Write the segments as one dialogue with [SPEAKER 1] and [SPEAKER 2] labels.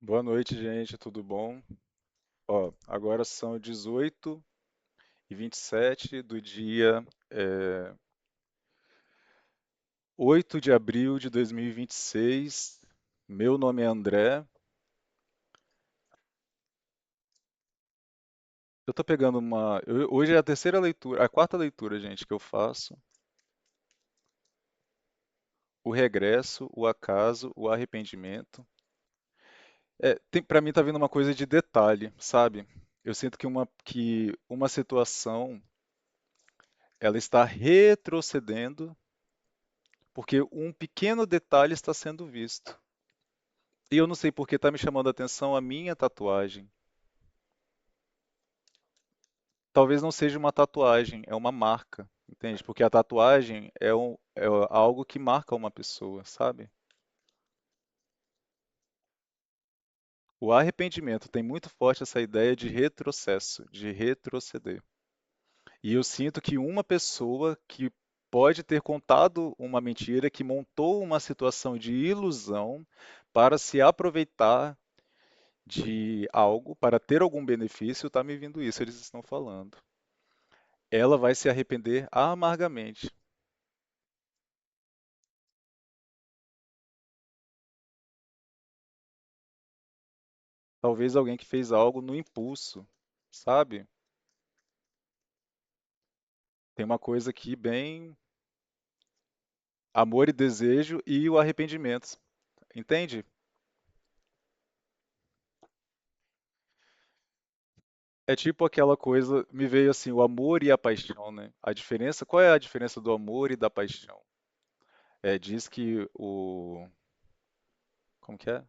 [SPEAKER 1] Boa noite, gente, tudo bom? Ó, agora são 18h27 do dia 8 de abril de 2026. Meu nome é André. Eu tô pegando hoje é a terceira leitura, a quarta leitura, gente, que eu faço. O regresso, o acaso, o arrependimento. Para mim tá vindo uma coisa de detalhe, sabe? Eu sinto que uma situação ela está retrocedendo porque um pequeno detalhe está sendo visto. E eu não sei porque está me chamando a atenção a minha tatuagem. Talvez não seja uma tatuagem, é uma marca, entende? Porque a tatuagem é algo que marca uma pessoa, sabe? O arrependimento tem muito forte essa ideia de retrocesso, de retroceder. E eu sinto que uma pessoa que pode ter contado uma mentira, que montou uma situação de ilusão para se aproveitar de algo, para ter algum benefício, está me vindo isso, eles estão falando. Ela vai se arrepender amargamente. Talvez alguém que fez algo no impulso, sabe? Tem uma coisa aqui bem amor e desejo e o arrependimento, entende? É tipo aquela coisa, me veio assim, o amor e a paixão, né? A diferença, qual é a diferença do amor e da paixão? Diz que como que é?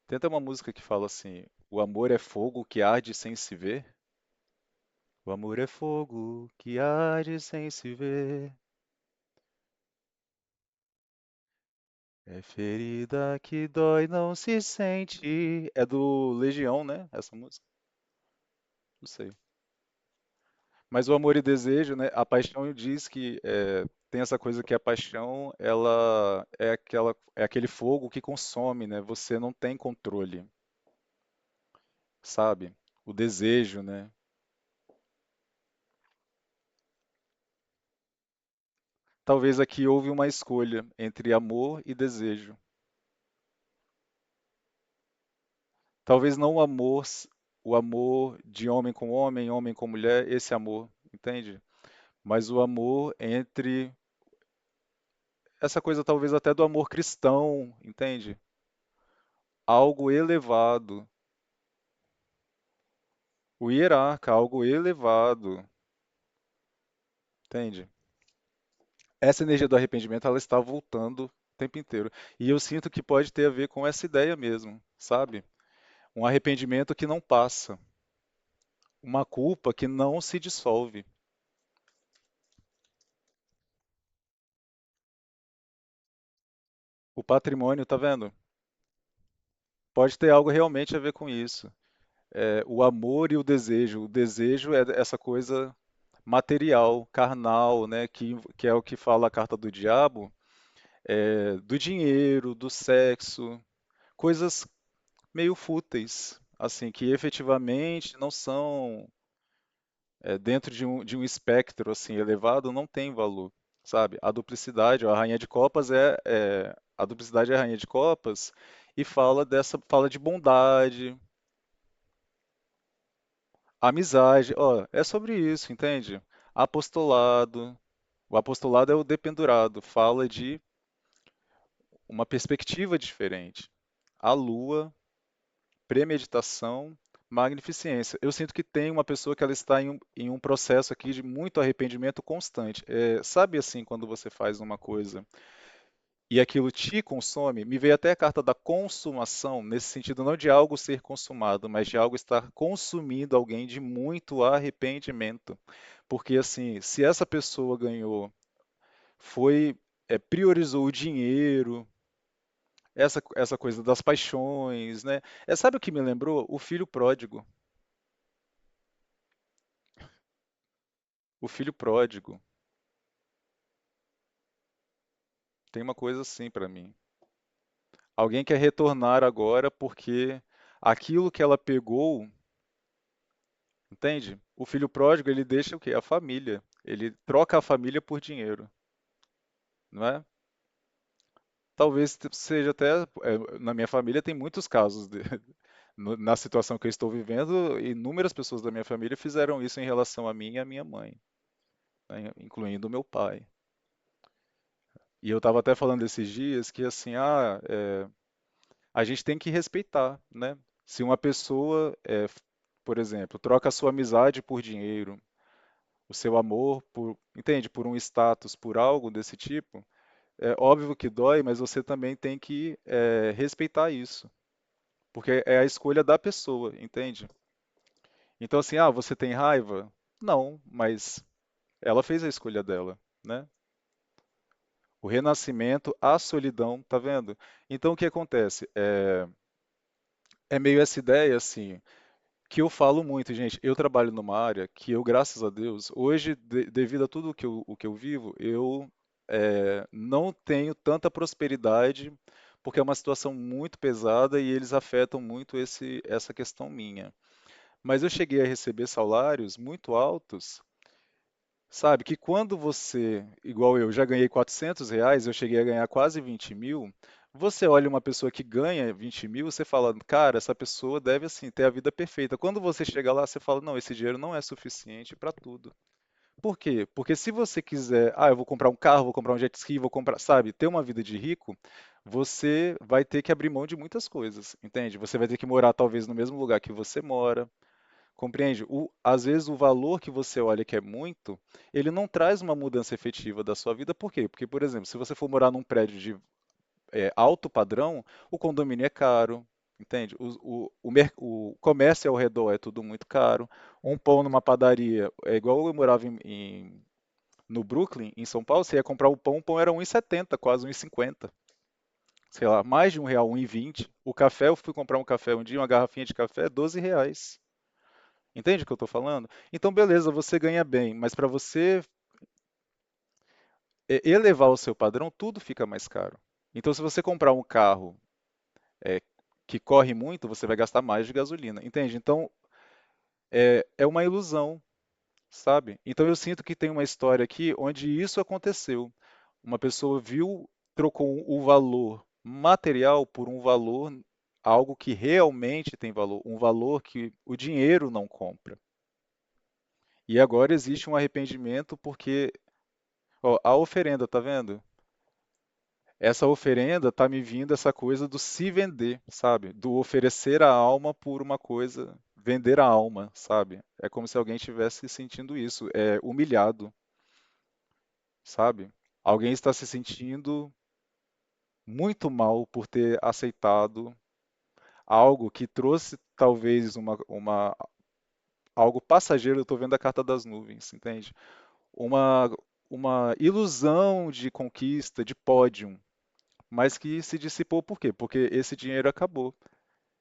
[SPEAKER 1] Tenta uma música que fala assim, o amor é fogo que arde sem se ver. O amor é fogo que arde sem se ver. É ferida que dói, não se sente. É do Legião, né? Essa música? Não sei. Mas o amor e desejo, né? A paixão diz que tem essa coisa que a paixão, ela é aquele fogo que consome, né? Você não tem controle, sabe? O desejo, né? Talvez aqui houve uma escolha entre amor e desejo. Talvez não o amor de homem com mulher, esse amor, entende? Mas o amor entre essa coisa talvez até do amor cristão, entende? Algo elevado, o hierarca, algo elevado, entende? Essa energia do arrependimento, ela está voltando o tempo inteiro. E eu sinto que pode ter a ver com essa ideia mesmo, sabe? Um arrependimento que não passa, uma culpa que não se dissolve. O patrimônio, tá vendo? Pode ter algo realmente a ver com isso. O amor e o desejo. O desejo é essa coisa material, carnal, né, que é o que fala a carta do diabo, do dinheiro, do sexo, coisas meio fúteis, assim, que efetivamente não são, dentro de um espectro assim elevado, não tem valor, sabe? A duplicidade, ó, a rainha de copas a duplicidade é a rainha de copas e fala de bondade, amizade, ó, é sobre isso, entende? Apostolado. O apostolado é o dependurado, fala de uma perspectiva diferente. A lua, premeditação, magnificência. Eu sinto que tem uma pessoa que ela está em um processo aqui de muito arrependimento constante. Sabe assim, quando você faz uma coisa e aquilo te consome? Me veio até a carta da consumação, nesse sentido não de algo ser consumado, mas de algo estar consumindo alguém de muito arrependimento. Porque assim, se essa pessoa ganhou, priorizou o dinheiro, essa coisa das paixões, né? Sabe o que me lembrou? O filho pródigo. O filho pródigo. Tem uma coisa assim pra mim. Alguém quer retornar agora porque aquilo que ela pegou, entende? O filho pródigo, ele deixa o quê? A família. Ele troca a família por dinheiro, não é? Talvez seja até, na minha família tem muitos casos na situação que eu estou vivendo, inúmeras pessoas da minha família fizeram isso em relação a mim e à minha mãe, né, incluindo o meu pai. E eu estava até falando esses dias que assim, a gente tem que respeitar, né? Se uma pessoa, por exemplo, troca a sua amizade por dinheiro, o seu amor por, entende, por um status, por algo desse tipo, é óbvio que dói, mas você também tem que respeitar isso, porque é a escolha da pessoa, entende? Então assim, você tem raiva? Não, mas ela fez a escolha dela, né? O renascimento, a solidão, tá vendo? Então o que acontece? É meio essa ideia assim, que eu falo muito, gente. Eu trabalho numa área que eu, graças a Deus, hoje, devido a tudo o que eu vivo, eu não tenho tanta prosperidade, porque é uma situação muito pesada e eles afetam muito essa questão minha. Mas eu cheguei a receber salários muito altos, sabe? Que quando você, igual eu, já ganhei R$ 400, eu cheguei a ganhar quase 20 mil. Você olha uma pessoa que ganha 20 mil, você fala, cara, essa pessoa deve assim ter a vida perfeita. Quando você chega lá, você fala, não, esse dinheiro não é suficiente para tudo. Por quê? Porque se você quiser, eu vou comprar um carro, vou comprar um jet ski, vou comprar, sabe, ter uma vida de rico, você vai ter que abrir mão de muitas coisas, entende? Você vai ter que morar talvez no mesmo lugar que você mora. Compreende? Às vezes o valor que você olha que é muito, ele não traz uma mudança efetiva da sua vida. Por quê? Porque, por exemplo, se você for morar num prédio de alto padrão, o condomínio é caro, entende? O comércio ao redor é tudo muito caro. Um pão numa padaria, é igual eu morava no Brooklyn, em São Paulo, você ia comprar o pão era 1,70, quase 1,50. Sei lá, mais de R$ 1, 1,20. O café, eu fui comprar um café um dia, uma garrafinha de café, R$ 12. Entende o que eu estou falando? Então, beleza, você ganha bem, mas para você elevar o seu padrão, tudo fica mais caro. Então, se você comprar um carro é, que corre muito, você vai gastar mais de gasolina, entende? Então, é uma ilusão, sabe? Então, eu sinto que tem uma história aqui onde isso aconteceu. Uma pessoa viu, trocou o valor material por um valor, algo que realmente tem valor, um valor que o dinheiro não compra. E agora existe um arrependimento porque ó, a oferenda, tá vendo? Essa oferenda tá me vindo essa coisa do se vender, sabe? Do oferecer a alma por uma coisa, vender a alma, sabe? É como se alguém estivesse sentindo isso, humilhado, sabe? Alguém está se sentindo muito mal por ter aceitado algo que trouxe talvez algo passageiro, eu estou vendo a carta das nuvens, entende? Uma, uma ilusão de conquista, de pódio, mas que se dissipou por quê? Porque esse dinheiro acabou.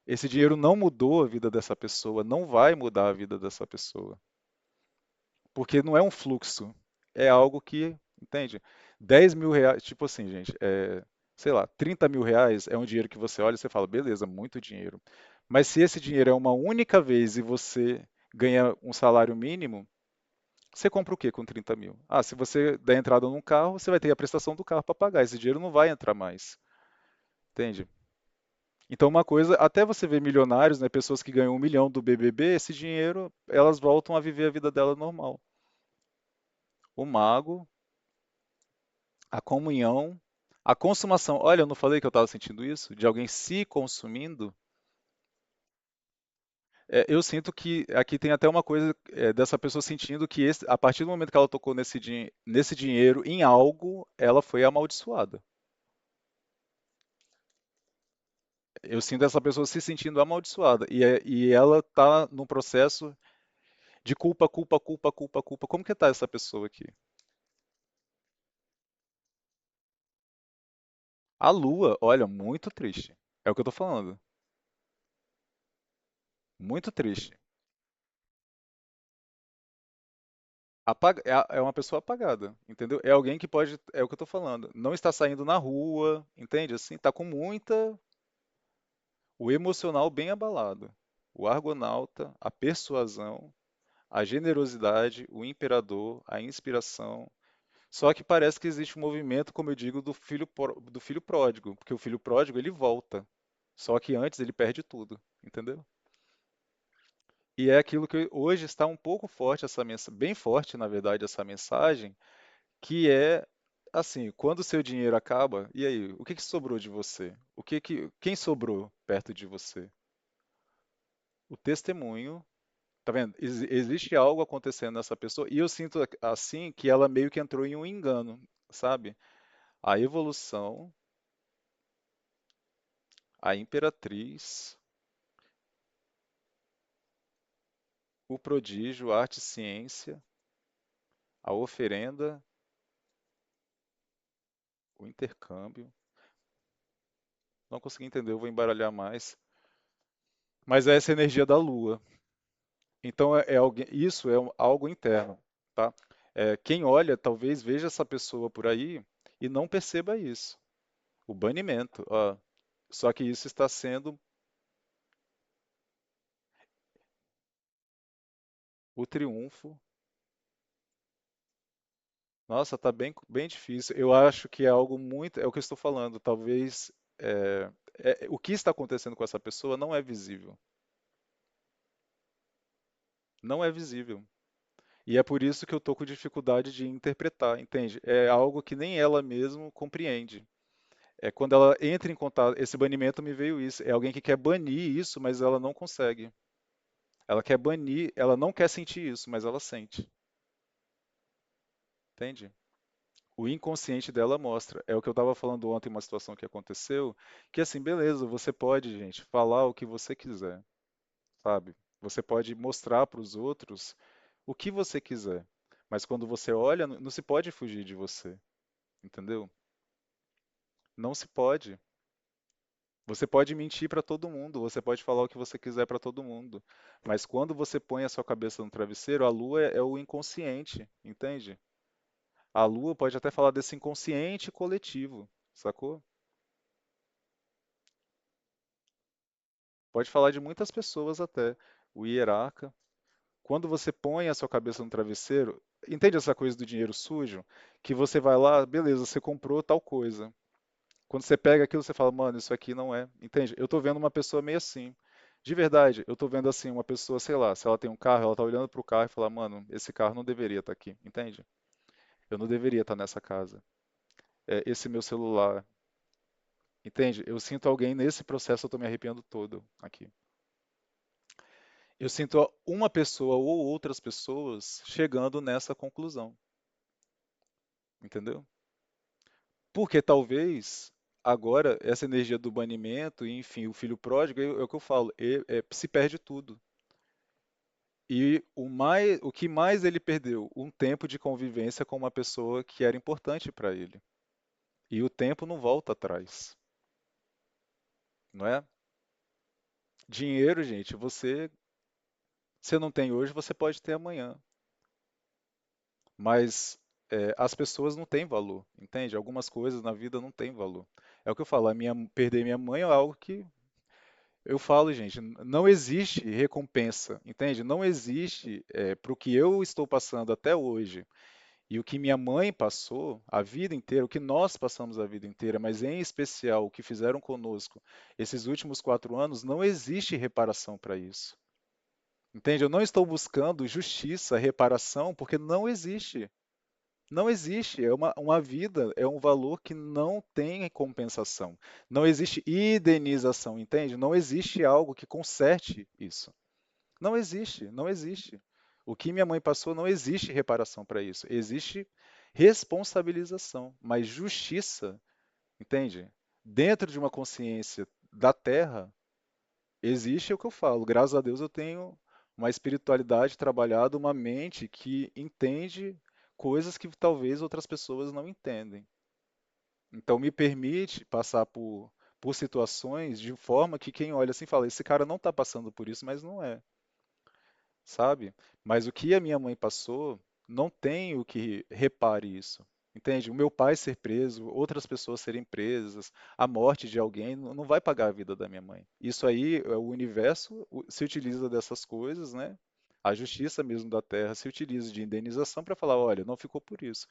[SPEAKER 1] Esse dinheiro não mudou a vida dessa pessoa, não vai mudar a vida dessa pessoa. Porque não é um fluxo, é algo que, entende? R$ 10.000, tipo assim, gente, sei lá, R$ 30.000 é um dinheiro que você olha e você fala, beleza, muito dinheiro. Mas se esse dinheiro é uma única vez e você ganha um salário mínimo, você compra o quê com 30 mil? Se você der entrada num carro, você vai ter a prestação do carro para pagar. Esse dinheiro não vai entrar mais, entende? Então, uma coisa, até você ver milionários, né, pessoas que ganham 1 milhão do BBB, esse dinheiro, elas voltam a viver a vida dela normal. O mago, a comunhão, a consumação. Olha, eu não falei que eu estava sentindo isso? De alguém se consumindo? Eu sinto que aqui tem até uma coisa dessa pessoa sentindo que a partir do momento que ela tocou nesse dinheiro em algo, ela foi amaldiçoada. Eu sinto essa pessoa se sentindo amaldiçoada. E ela está num processo de culpa, culpa, culpa, culpa, culpa. Como que tá essa pessoa aqui? A lua, olha, muito triste. É o que eu tô falando. Muito triste. É uma pessoa apagada, entendeu? É alguém que pode, é o que eu tô falando, não está saindo na rua, entende? Assim, tá com o emocional bem abalado. O argonauta, a persuasão, a generosidade, o imperador, a inspiração. Só que parece que existe um movimento, como eu digo, do filho pródigo, porque o filho pródigo ele volta. Só que antes ele perde tudo, entendeu? E é aquilo que hoje está um pouco forte essa mensagem, bem forte, na verdade, essa mensagem, que é assim, quando o seu dinheiro acaba, e aí, o que que sobrou de você? Quem sobrou perto de você? O testemunho, tá vendo? Existe algo acontecendo nessa pessoa, e eu sinto assim que ela meio que entrou em um engano, sabe? A evolução, a imperatriz, o prodígio, a arte e ciência, a oferenda, o intercâmbio. Não consegui entender, eu vou embaralhar mais. Mas é essa energia da lua. Então isso é algo interno, tá? Quem olha talvez veja essa pessoa por aí e não perceba isso. O banimento, ó. Só que isso está sendo o triunfo. Nossa, tá bem difícil. Eu acho que é algo muito, é o que eu estou falando. Talvez o que está acontecendo com essa pessoa não é visível. Não é visível. E é por isso que eu tô com dificuldade de interpretar, entende? É algo que nem ela mesma compreende. É quando ela entra em contato, esse banimento me veio isso. É alguém que quer banir isso, mas ela não consegue. Ela quer banir, ela não quer sentir isso, mas ela sente. Entende? O inconsciente dela mostra. É o que eu estava falando ontem, uma situação que aconteceu, que assim, beleza, você pode, gente, falar o que você quiser, sabe? Você pode mostrar para os outros o que você quiser. Mas quando você olha, não se pode fugir de você, entendeu? Não se pode. Você pode mentir para todo mundo, você pode falar o que você quiser para todo mundo, mas quando você põe a sua cabeça no travesseiro, a lua é o inconsciente, entende? A lua pode até falar desse inconsciente coletivo, sacou? Pode falar de muitas pessoas até. O hierarca. Quando você põe a sua cabeça no travesseiro, entende essa coisa do dinheiro sujo? Que você vai lá, beleza, você comprou tal coisa. Quando você pega aquilo, você fala, mano, isso aqui não é. Entende? Eu tô vendo uma pessoa meio assim. De verdade, eu tô vendo assim, uma pessoa, sei lá, se ela tem um carro, ela tá olhando pro carro e fala, mano, esse carro não deveria estar aqui, entende? Eu não deveria estar nessa casa. Esse meu celular, entende? Eu sinto alguém nesse processo, eu tô me arrepiando todo aqui. Eu sinto uma pessoa ou outras pessoas chegando nessa conclusão, entendeu? Porque talvez agora essa energia do banimento, e, enfim, o filho pródigo, é o que eu falo, se perde tudo. E o que mais ele perdeu? Um tempo de convivência com uma pessoa que era importante para ele. E o tempo não volta atrás, não é? Dinheiro, gente, você não tem hoje, você pode ter amanhã. Mas as pessoas não têm valor, entende? Algumas coisas na vida não têm valor. É o que eu falo, perder minha mãe é algo que eu falo, gente, não existe recompensa, entende? Não existe para o que eu estou passando até hoje e o que minha mãe passou a vida inteira, o que nós passamos a vida inteira, mas em especial o que fizeram conosco esses últimos 4 anos, não existe reparação para isso. Entende? Eu não estou buscando justiça, reparação, porque não existe. Não existe. É uma vida, é um valor que não tem compensação. Não existe indenização, entende? Não existe algo que conserte isso. Não existe, não existe. O que minha mãe passou, não existe reparação para isso. Existe responsabilização, mas justiça, entende? Dentro de uma consciência da Terra, existe o que eu falo. Graças a Deus eu tenho uma espiritualidade trabalhada, uma mente que entende coisas que talvez outras pessoas não entendem. Então me permite passar por situações de forma que quem olha assim fala, esse cara não está passando por isso, mas não é, sabe? Mas o que a minha mãe passou não tenho que repare isso. Entende? O meu pai ser preso, outras pessoas serem presas, a morte de alguém não vai pagar a vida da minha mãe. Isso aí, o universo se utiliza dessas coisas, né? A justiça mesmo da Terra se utiliza de indenização para falar, olha, não ficou por isso.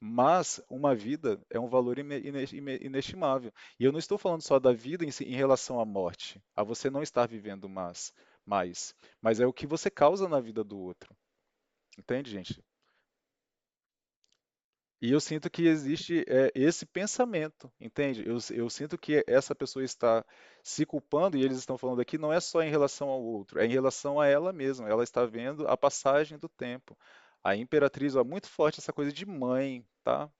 [SPEAKER 1] Mas uma vida é um valor inestimável. E eu não estou falando só da vida em relação à morte, a você não estar vivendo mas é o que você causa na vida do outro. Entende, gente? E eu sinto que existe esse pensamento, entende? Eu sinto que essa pessoa está se culpando, e eles estão falando aqui, não é só em relação ao outro, é em relação a ela mesma. Ela está vendo a passagem do tempo. A Imperatriz, ó, muito forte essa coisa de mãe, tá?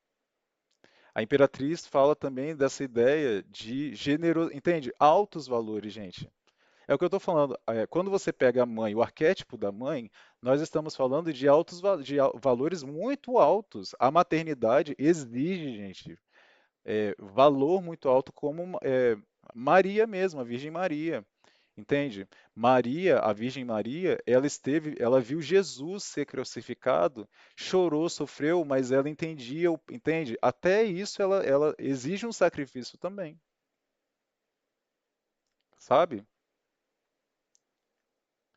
[SPEAKER 1] A Imperatriz fala também dessa ideia de gênero, entende? Altos valores, gente. É o que eu estou falando. Quando você pega a mãe, o arquétipo da mãe, nós estamos falando de valores muito altos. A maternidade exige, gente, valor muito alto, como Maria mesmo, a Virgem Maria. Entende? Maria, a Virgem Maria, ela viu Jesus ser crucificado, chorou, sofreu, mas ela entendia, entende? Até isso ela exige um sacrifício também, sabe?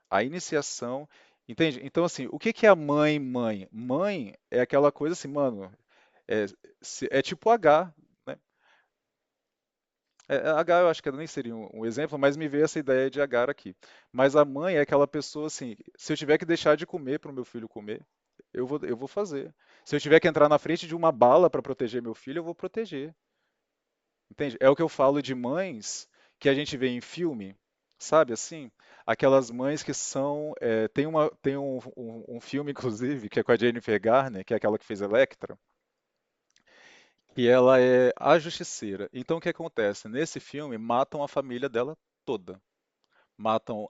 [SPEAKER 1] A iniciação, entende? Então, assim, o que que é a mãe, mãe? Mãe é aquela coisa assim, mano, é, é tipo H, né? H eu acho que nem seria um exemplo, mas me veio essa ideia de H aqui. Mas a mãe é aquela pessoa assim, se eu tiver que deixar de comer para o meu filho comer, eu vou fazer. Se eu tiver que entrar na frente de uma bala para proteger meu filho, eu vou proteger. Entende? É o que eu falo de mães que a gente vê em filme, sabe assim? Aquelas mães que são. Tem um filme, inclusive, que é com a Jennifer Garner, que é aquela que fez Electra, e ela é a justiceira. Então o que acontece? Nesse filme, matam a família dela toda. Matam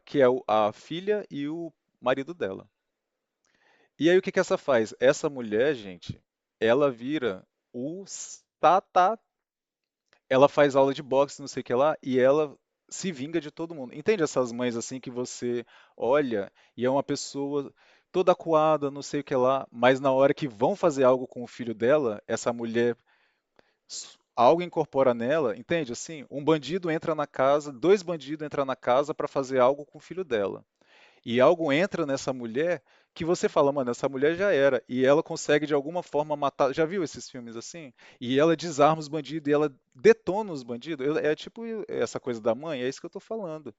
[SPEAKER 1] que é a filha e o marido dela. E aí o que que essa faz? Essa mulher, gente, ela vira o ela faz aula de boxe, não sei o que lá, e ela se vinga de todo mundo. Entende essas mães assim que você olha e é uma pessoa toda acuada, não sei o que lá, mas na hora que vão fazer algo com o filho dela, essa mulher algo incorpora nela, entende? Assim, um bandido entra na casa, dois bandidos entram na casa para fazer algo com o filho dela. E algo entra nessa mulher que você fala, mano, essa mulher já era. E ela consegue de alguma forma matar. Já viu esses filmes assim? E ela desarma os bandidos e ela detona os bandidos. É tipo essa coisa da mãe, é isso que eu tô falando.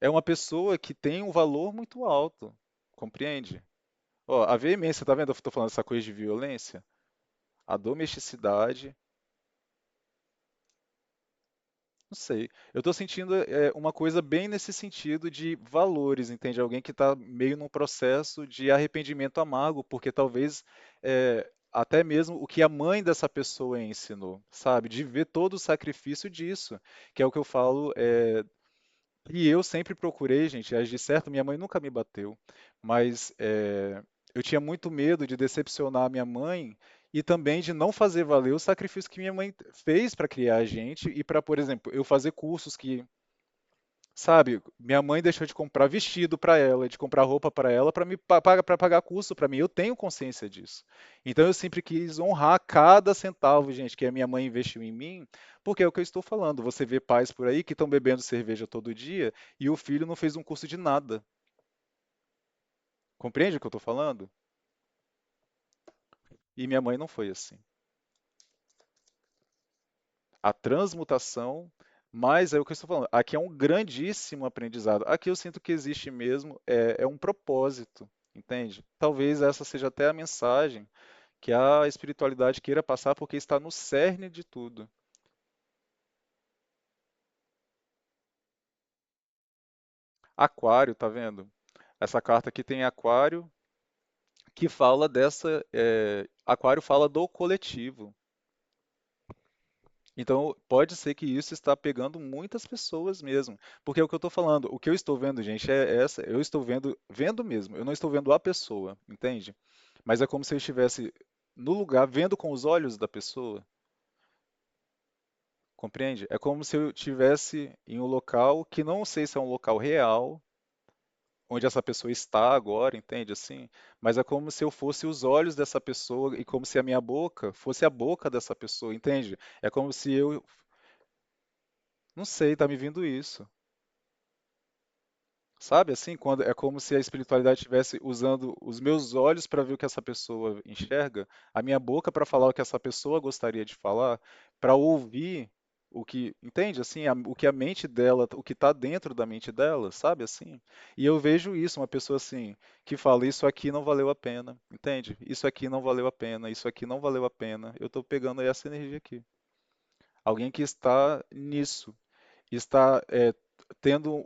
[SPEAKER 1] É uma pessoa que tem um valor muito alto. Compreende? Ó, a veemência, tá vendo? Eu tô falando essa coisa de violência. A domesticidade. Não sei. Eu estou sentindo uma coisa bem nesse sentido de valores, entende? Alguém que está meio num processo de arrependimento amargo, porque talvez até mesmo o que a mãe dessa pessoa ensinou, sabe? De ver todo o sacrifício disso, que é o que eu falo. E eu sempre procurei, gente, agir certo. Minha mãe nunca me bateu, mas eu tinha muito medo de decepcionar a minha mãe e também de não fazer valer o sacrifício que minha mãe fez para criar a gente e para, por exemplo, eu fazer cursos que, sabe, minha mãe deixou de comprar vestido para ela, de comprar roupa para ela, para me para pagar curso para mim. Eu tenho consciência disso. Então eu sempre quis honrar cada centavo, gente, que a minha mãe investiu em mim, porque é o que eu estou falando. Você vê pais por aí que estão bebendo cerveja todo dia e o filho não fez um curso de nada. Compreende o que eu estou falando? E minha mãe não foi assim. A transmutação, mas é o que eu estou falando. Aqui é um grandíssimo aprendizado. Aqui eu sinto que existe mesmo é um propósito, entende? Talvez essa seja até a mensagem que a espiritualidade queira passar, porque está no cerne de tudo. Aquário, tá vendo? Essa carta aqui tem Aquário, que fala dessa. Aquário fala do coletivo. Então, pode ser que isso está pegando muitas pessoas mesmo. Porque é o que eu estou falando, o que eu estou vendo, gente, eu estou vendo mesmo, eu não estou vendo a pessoa, entende? Mas é como se eu estivesse no lugar, vendo com os olhos da pessoa, compreende? É como se eu estivesse em um local que não sei se é um local real, onde essa pessoa está agora, entende? Assim, mas é como se eu fosse os olhos dessa pessoa e como se a minha boca fosse a boca dessa pessoa, entende? É como se eu, não sei, tá me vindo isso. Sabe assim, quando é como se a espiritualidade estivesse usando os meus olhos para ver o que essa pessoa enxerga, a minha boca para falar o que essa pessoa gostaria de falar, para ouvir o que, entende? Assim, o que a mente dela, o que está dentro da mente dela, sabe assim? E eu vejo isso, uma pessoa assim, que fala, isso aqui não valeu a pena, entende? Isso aqui não valeu a pena, isso aqui não valeu a pena. Eu estou pegando essa energia aqui. Alguém que está nisso, está tendo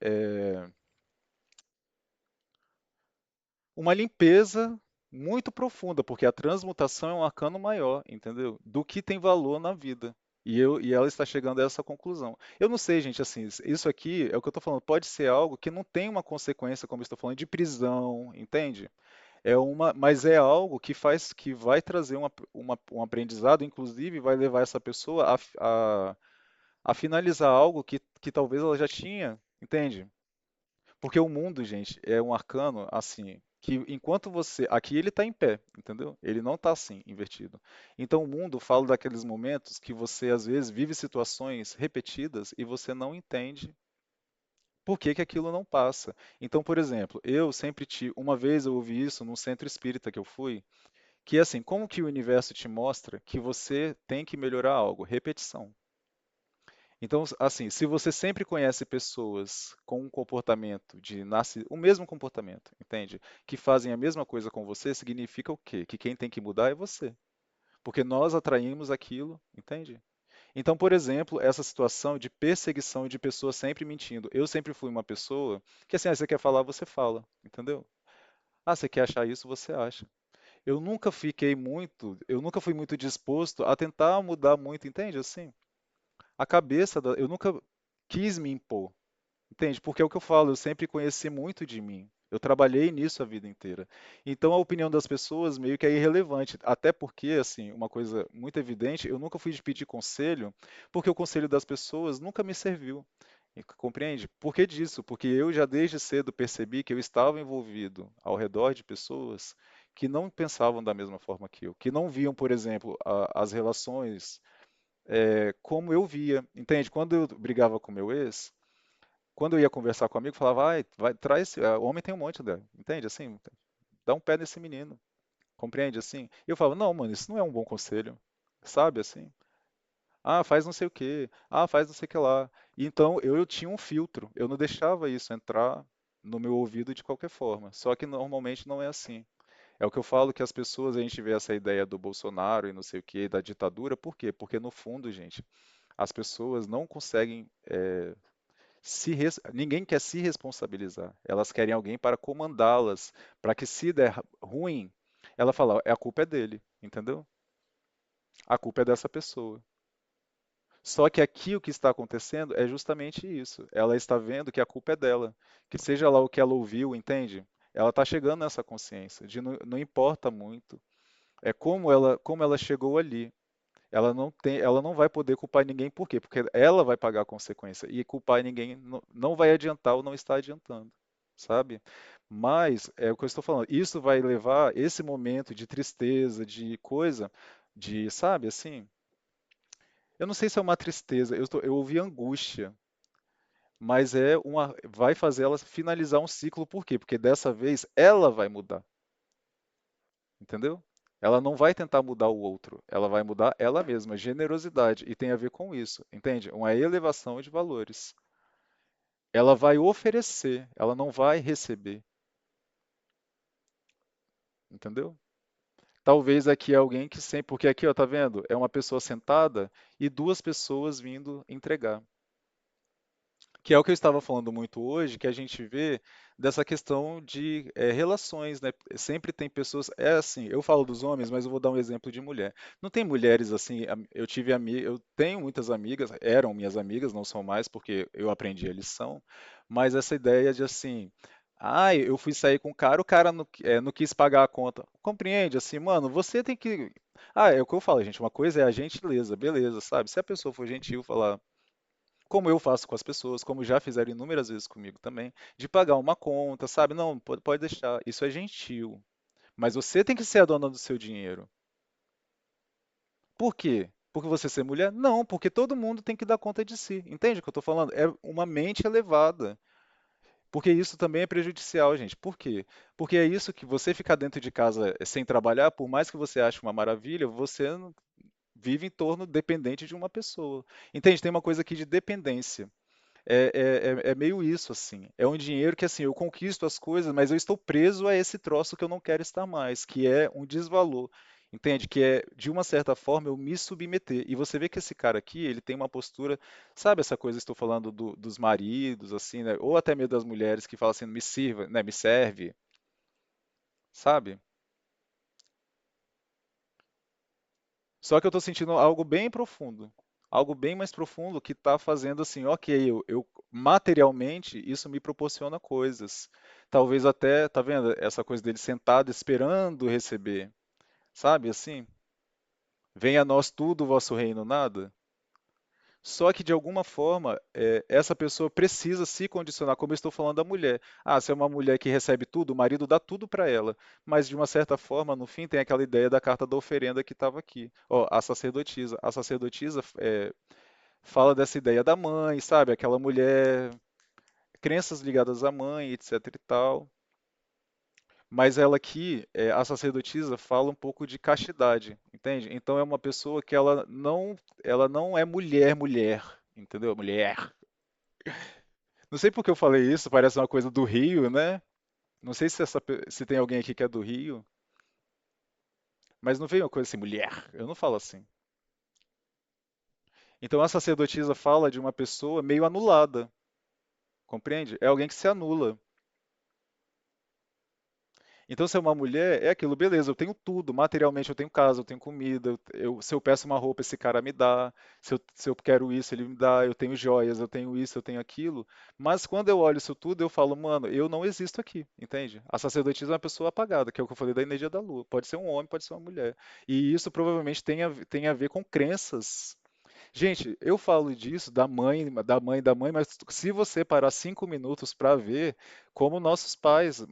[SPEAKER 1] é, uma limpeza muito profunda, porque a transmutação é um arcano maior, entendeu? Do que tem valor na vida. E ela está chegando a essa conclusão. Eu não sei, gente, assim, isso aqui é o que eu estou falando, pode ser algo que não tem uma consequência, como eu estou falando, de prisão, entende? Mas é algo que faz, que vai trazer um aprendizado, inclusive vai levar essa pessoa a finalizar algo que talvez ela já tinha, entende? Porque o mundo, gente, é um arcano assim, que enquanto você. Aqui ele está em pé, entendeu? Ele não está assim, invertido. Então o mundo fala daqueles momentos que você às vezes vive situações repetidas e você não entende por que que aquilo não passa. Então, por exemplo, eu sempre tive. Uma vez eu ouvi isso num centro espírita que eu fui, que é assim, como que o universo te mostra que você tem que melhorar algo? Repetição. Então, assim, se você sempre conhece pessoas com um comportamento o mesmo comportamento, entende? Que fazem a mesma coisa com você, significa o quê? Que quem tem que mudar é você. Porque nós atraímos aquilo, entende? Então, por exemplo, essa situação de perseguição de pessoas sempre mentindo. Eu sempre fui uma pessoa que assim, você quer falar, você fala, entendeu? Ah, você quer achar isso, você acha. Eu nunca fui muito disposto a tentar mudar muito, entende? Assim, eu nunca quis me impor, entende? Porque é o que eu falo, eu sempre conheci muito de mim. Eu trabalhei nisso a vida inteira. Então a opinião das pessoas meio que é irrelevante, até porque, assim, uma coisa muito evidente, eu nunca fui de pedir conselho, porque o conselho das pessoas nunca me serviu. Compreende? Por que disso? Porque eu já desde cedo percebi que eu estava envolvido ao redor de pessoas que não pensavam da mesma forma que eu, que não viam, por exemplo, as relações como eu via. Entende? Quando eu brigava com meu ex, quando eu ia conversar com um amigo, eu falava, vai, traz, o homem tem um monte dela, entende? Assim, dá um pé nesse menino, compreende? Assim, e eu falava, não, mano, isso não é um bom conselho, sabe? Assim, ah, faz não sei o quê, ah, faz não sei o que lá. E então eu tinha um filtro, eu não deixava isso entrar no meu ouvido de qualquer forma. Só que normalmente não é assim. É o que eu falo que as pessoas, a gente vê essa ideia do Bolsonaro e não sei o quê, da ditadura, por quê? Porque no fundo, gente, as pessoas não conseguem ninguém quer se responsabilizar. Elas querem alguém para comandá-las, para que se der ruim, ela fala, a culpa é dele, entendeu? A culpa é dessa pessoa. Só que aqui o que está acontecendo é justamente isso. Ela está vendo que a culpa é dela. Que seja lá o que ela ouviu, entende? Ela está chegando nessa consciência de não importa muito. É como ela chegou ali. Ela não vai poder culpar ninguém, por quê? Porque ela vai pagar a consequência. E culpar ninguém não vai adiantar ou não está adiantando, sabe? Mas, é o que eu estou falando, isso vai levar esse momento de tristeza, de coisa, sabe, assim, eu não sei se é uma tristeza, eu ouvi angústia, mas vai fazer ela finalizar um ciclo, por quê? Porque dessa vez ela vai mudar, entendeu? Ela não vai tentar mudar o outro, ela vai mudar ela mesma, generosidade, e tem a ver com isso, entende? Uma elevação de valores. Ela vai oferecer, ela não vai receber, entendeu? Talvez aqui é alguém que sempre, porque aqui, ó, tá vendo? É uma pessoa sentada e duas pessoas vindo entregar. Que é o que eu estava falando muito hoje, que a gente vê dessa questão de relações, né? Sempre tem pessoas, é assim, eu falo dos homens, mas eu vou dar um exemplo de mulher. Não tem mulheres assim, eu tenho muitas amigas, eram minhas amigas, não são mais porque eu aprendi a lição, mas essa ideia de assim, eu fui sair com o cara não quis pagar a conta. Compreende? Assim, mano, você tem que. Ah, é o que eu falo, gente, uma coisa é a gentileza, beleza, sabe? Se a pessoa for gentil, falar. como eu faço com as pessoas, como já fizeram inúmeras vezes comigo também, de pagar uma conta, sabe? Não, pode deixar, isso é gentil. Mas você tem que ser a dona do seu dinheiro. Por quê? Porque você ser mulher? Não, porque todo mundo tem que dar conta de si. Entende o que eu estou falando? É uma mente elevada. Porque isso também é prejudicial, gente. Por quê? Porque é isso que você ficar dentro de casa sem trabalhar, por mais que você ache uma maravilha, você vive em torno dependente de uma pessoa. Entende? Tem uma coisa aqui de dependência. É meio isso, assim. É um dinheiro que, assim, eu conquisto as coisas, mas eu estou preso a esse troço que eu não quero estar mais, que é um desvalor. Entende? Que é, de uma certa forma, eu me submeter. E você vê que esse cara aqui, ele tem uma postura, sabe essa coisa, estou falando dos maridos, assim, né? Ou até mesmo das mulheres que falam assim, me sirva, né? Me serve, sabe? Só que eu estou sentindo algo bem profundo, algo bem mais profundo que está fazendo assim, ok, materialmente isso me proporciona coisas. Talvez até, tá vendo, essa coisa dele sentado esperando receber, sabe assim? Venha a nós tudo, o vosso reino nada. Só que de alguma forma, essa pessoa precisa se condicionar, como eu estou falando da mulher. Ah, se é uma mulher que recebe tudo, o marido dá tudo para ela. Mas de uma certa forma, no fim, tem aquela ideia da carta da oferenda que estava aqui. Ó, a sacerdotisa. A sacerdotisa fala dessa ideia da mãe, sabe? Aquela mulher, crenças ligadas à mãe, etc e tal. Mas ela aqui, a sacerdotisa, fala um pouco de castidade, entende? Então é uma pessoa que ela não é mulher, mulher, entendeu? Mulher. Não sei por que eu falei isso, parece uma coisa do Rio, né? Não sei se tem alguém aqui que é do Rio, mas não vem uma coisa assim, mulher. Eu não falo assim. Então a sacerdotisa fala de uma pessoa meio anulada, compreende? É alguém que se anula. Então, se é uma mulher, é aquilo, beleza, eu tenho tudo, materialmente eu tenho casa, eu tenho comida, se eu peço uma roupa, esse cara me dá, se eu quero isso, ele me dá, eu tenho joias, eu tenho isso, eu tenho aquilo, mas quando eu olho isso tudo, eu falo, mano, eu não existo aqui, entende? A sacerdotisa é uma pessoa apagada, que é o que eu falei da energia da lua, pode ser um homem, pode ser uma mulher, e isso provavelmente tem a ver com crenças. Gente, eu falo disso da mãe, mas se você parar 5 minutos para ver como nossos pais,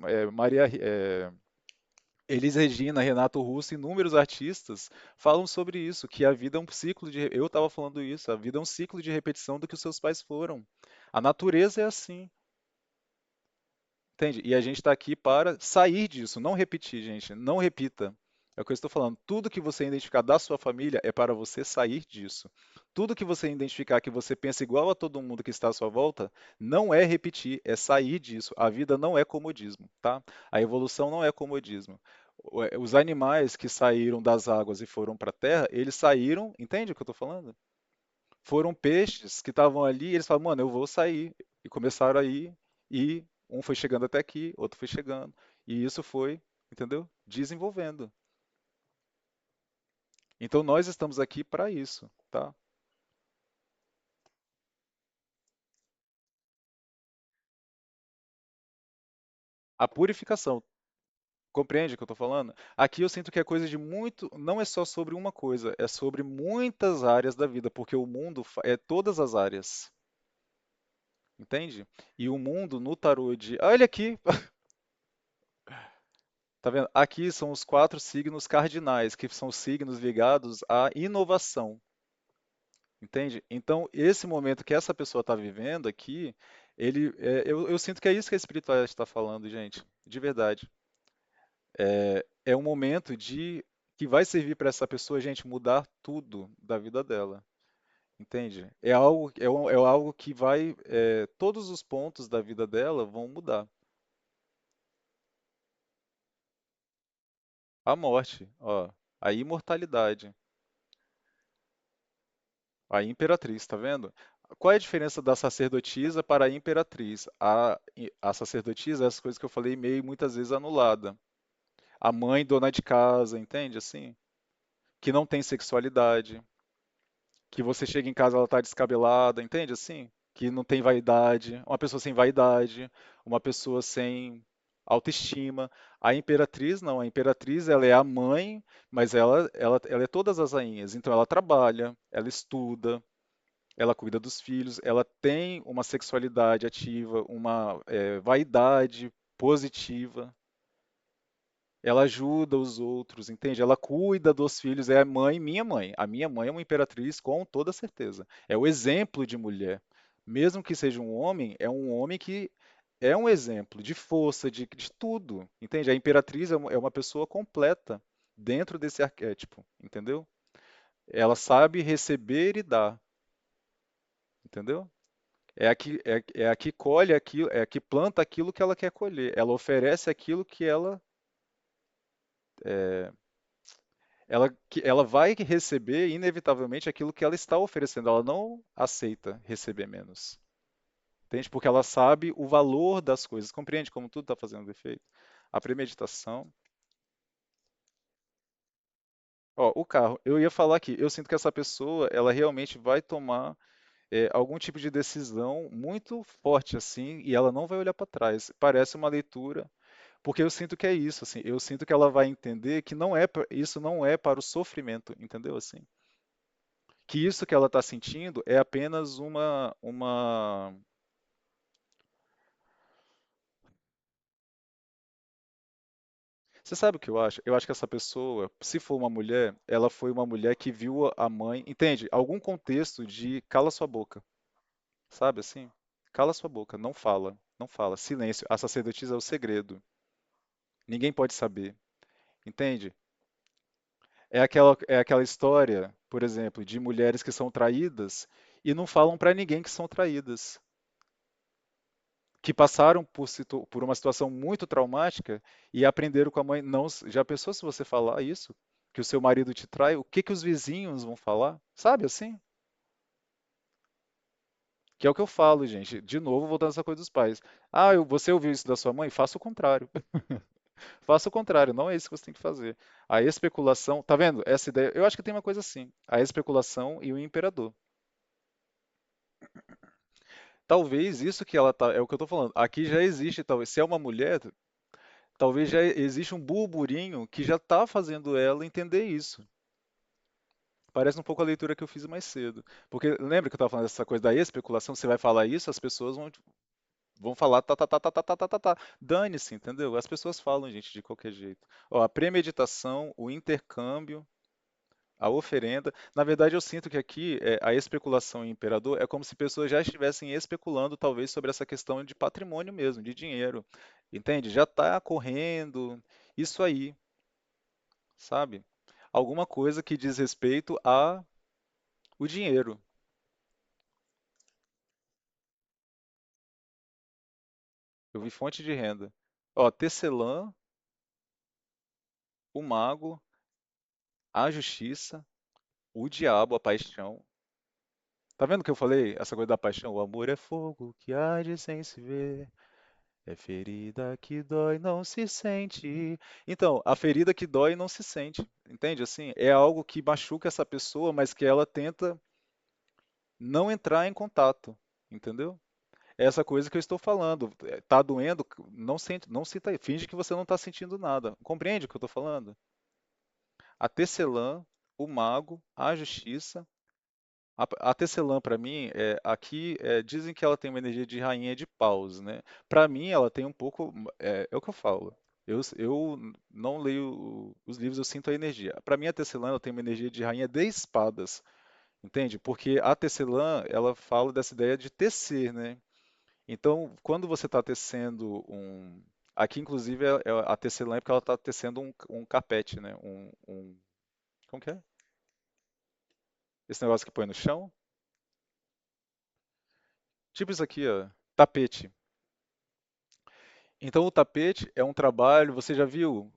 [SPEAKER 1] Elis Regina, Renato Russo, inúmeros artistas falam sobre isso, que a vida é um ciclo de. Eu estava falando isso, a vida é um ciclo de repetição do que os seus pais foram. A natureza é assim, entende? E a gente está aqui para sair disso, não repetir, gente, não repita. É o que eu estou falando. Tudo que você identificar da sua família é para você sair disso. Tudo que você identificar que você pensa igual a todo mundo que está à sua volta, não é repetir, é sair disso. A vida não é comodismo, tá? A evolução não é comodismo. Os animais que saíram das águas e foram para a terra, eles saíram, entende o que eu estou falando? Foram peixes que estavam ali, e eles falaram, mano, eu vou sair. E começaram a ir, e um foi chegando até aqui, outro foi chegando. E isso foi, entendeu? Desenvolvendo. Então nós estamos aqui para isso, tá? A purificação. Compreende o que eu estou falando? Aqui eu sinto que é coisa de muito, não é só sobre uma coisa, é sobre muitas áreas da vida, porque o mundo é todas as áreas, entende? E o mundo no tarô de, olha aqui, tá vendo? Aqui são os 4 signos cardinais, que são signos ligados à inovação, entende? Então, esse momento que essa pessoa está vivendo aqui, eu sinto que é isso que a espiritualidade está falando, gente, de verdade. É um momento que vai servir para essa pessoa, gente, mudar tudo da vida dela, entende? É algo que todos os pontos da vida dela vão mudar. A morte, ó, a imortalidade. A imperatriz, tá vendo? Qual é a diferença da sacerdotisa para a imperatriz? A sacerdotisa é as coisas que eu falei meio muitas vezes anulada. A mãe dona de casa, entende assim? Que não tem sexualidade, que você chega em casa ela tá descabelada, entende assim? Que não tem vaidade, uma pessoa sem vaidade, uma pessoa sem autoestima. A imperatriz não, a imperatriz ela é a mãe, mas ela é todas as rainhas. Então ela trabalha, ela estuda, ela cuida dos filhos, ela tem uma sexualidade ativa, uma vaidade positiva, ela ajuda os outros, entende? Ela cuida dos filhos, é a mãe, minha mãe. A minha mãe é uma imperatriz com toda certeza. É o exemplo de mulher. Mesmo que seja um homem, é um homem que é um exemplo de força, de tudo, entende? A imperatriz é uma pessoa completa dentro desse arquétipo, entendeu? Ela sabe receber e dar, entendeu? É a que colhe aquilo, é a que planta aquilo que ela quer colher. Ela oferece aquilo que ela vai receber inevitavelmente aquilo que ela está oferecendo. Ela não aceita receber menos. Entende? Porque ela sabe o valor das coisas. Compreende como tudo está fazendo efeito? A premeditação. Ó, o carro. Eu ia falar aqui. Eu sinto que essa pessoa, ela realmente vai tomar algum tipo de decisão muito forte assim, e ela não vai olhar para trás. Parece uma leitura. Porque eu sinto que é isso, assim, eu sinto que ela vai entender que isso não é para o sofrimento, entendeu assim? Que isso que ela está sentindo é apenas Você sabe o que eu acho? Eu acho que essa pessoa, se for uma mulher, ela foi uma mulher que viu a mãe, entende? Algum contexto de cala sua boca, sabe assim? Cala sua boca, não fala, não fala. Silêncio. A sacerdotisa é o segredo. Ninguém pode saber, entende? É aquela história, por exemplo, de mulheres que são traídas e não falam para ninguém que são traídas, que passaram por uma situação muito traumática e aprenderam com a mãe. Não, já pensou se você falar isso? Que o seu marido te trai? O que que os vizinhos vão falar? Sabe assim? Que é o que eu falo, gente. De novo, voltando a essa coisa dos pais. Ah, você ouviu isso da sua mãe? Faça o contrário. Faça o contrário, não é isso que você tem que fazer. A especulação, tá vendo? Essa ideia, eu acho que tem uma coisa assim, a especulação e o imperador. Talvez isso que ela tá, é o que eu tô falando. Aqui já existe, talvez, se é uma mulher, talvez já existe um burburinho que já tá fazendo ela entender isso. Parece um pouco a leitura que eu fiz mais cedo. Porque lembra que eu estava falando dessa coisa da especulação? Você vai falar isso, as pessoas vão falar tá, tá, tá, tá, tá, tá, tá, tá, tá. Dane-se, entendeu? As pessoas falam, gente, de qualquer jeito. Ó, a premeditação, o intercâmbio, a oferenda. Na verdade, eu sinto que aqui a especulação em imperador é como se pessoas já estivessem especulando, talvez, sobre essa questão de patrimônio mesmo, de dinheiro. Entende? Já está correndo. Isso aí, sabe? Alguma coisa que diz respeito a o dinheiro. Eu vi fonte de renda. Ó, tecelã, o mago, a justiça, o diabo, a paixão. Tá vendo o que eu falei? Essa coisa da paixão. O amor é fogo que arde sem se ver. É ferida que dói, não se sente. Então, a ferida que dói não se sente. Entende? Assim, é algo que machuca essa pessoa, mas que ela tenta não entrar em contato. Entendeu? É essa coisa que eu estou falando. Tá doendo? Não sente, não sinta, finge que você não está sentindo nada. Compreende o que eu estou falando? A tecelã, o mago, a justiça. A tecelã, para mim, aqui dizem que ela tem uma energia de rainha de paus, né? Para mim, ela tem um pouco. É o que eu falo. Eu não leio os livros, eu sinto a energia. Para mim, a tecelã ela tem uma energia de rainha de espadas, entende? Porque a tecelã ela fala dessa ideia de tecer, né? Então, quando você está tecendo um. Aqui, inclusive, a tecelã é porque ela está tecendo um carpete, né? Como que é? Esse negócio que põe no chão? Tipo isso aqui, ó, tapete. Então o tapete é um trabalho, você já viu,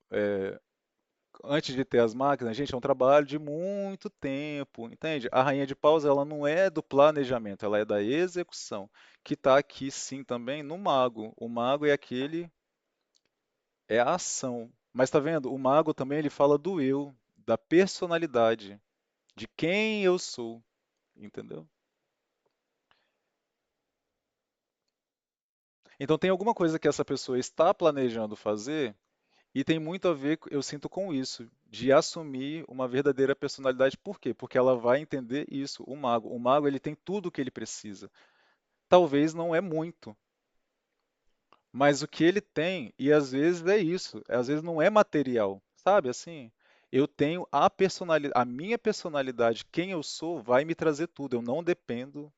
[SPEAKER 1] antes de ter as máquinas, gente, é um trabalho de muito tempo, entende? A rainha de paus, ela não é do planejamento, ela é da execução, que está aqui sim também no mago. O mago é aquele, é a ação. Mas tá vendo? O mago também ele fala do eu, da personalidade, de quem eu sou, entendeu? Então tem alguma coisa que essa pessoa está planejando fazer. E tem muito a ver, eu sinto, com isso, de assumir uma verdadeira personalidade. Por quê? Porque ela vai entender isso, o mago. O mago, ele tem tudo o que ele precisa. Talvez não é muito, mas o que ele tem, e às vezes é isso, às vezes não é material, sabe? Assim, eu tenho a personalidade, a minha personalidade, quem eu sou, vai me trazer tudo. Eu não dependo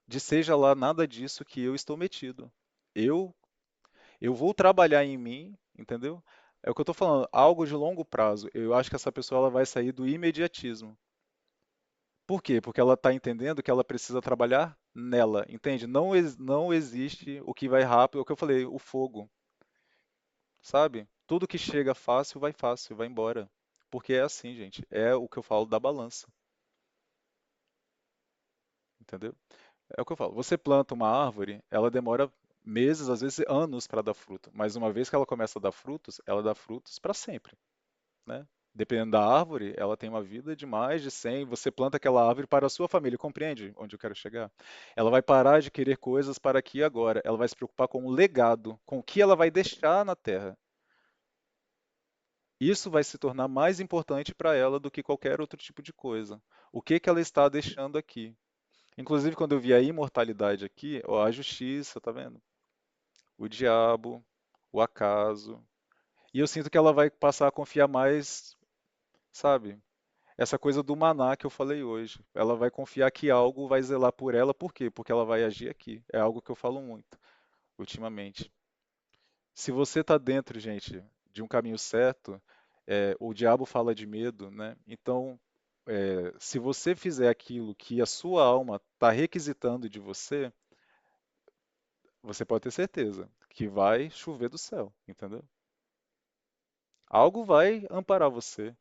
[SPEAKER 1] de seja lá nada disso que eu estou metido. Eu eu vou trabalhar em mim, entendeu? É o que eu estou falando, algo de longo prazo. Eu acho que essa pessoa ela vai sair do imediatismo. Por quê? Porque ela está entendendo que ela precisa trabalhar nela, entende? Não, não existe o que vai rápido, é o que eu falei, o fogo, sabe? Tudo que chega fácil, vai embora. Porque é assim, gente. É o que eu falo da balança, entendeu? É o que eu falo. Você planta uma árvore, ela demora meses, às vezes anos para dar fruto. Mas uma vez que ela começa a dar frutos, ela dá frutos para sempre, né? Dependendo da árvore, ela tem uma vida de mais de 100. Você planta aquela árvore para a sua família, compreende onde eu quero chegar? Ela vai parar de querer coisas para aqui e agora. Ela vai se preocupar com o legado, com o que ela vai deixar na terra. Isso vai se tornar mais importante para ela do que qualquer outro tipo de coisa. O que que ela está deixando aqui? Inclusive, quando eu vi a imortalidade aqui, ó, a justiça, tá vendo? O diabo, o acaso. E eu sinto que ela vai passar a confiar mais, sabe? Essa coisa do maná que eu falei hoje. Ela vai confiar que algo vai zelar por ela, por quê? Porque ela vai agir aqui. É algo que eu falo muito ultimamente. Se você está dentro, gente, de um caminho certo, o diabo fala de medo, né? Então, se você fizer aquilo que a sua alma está requisitando de você, você pode ter certeza que vai chover do céu, entendeu? Algo vai amparar você.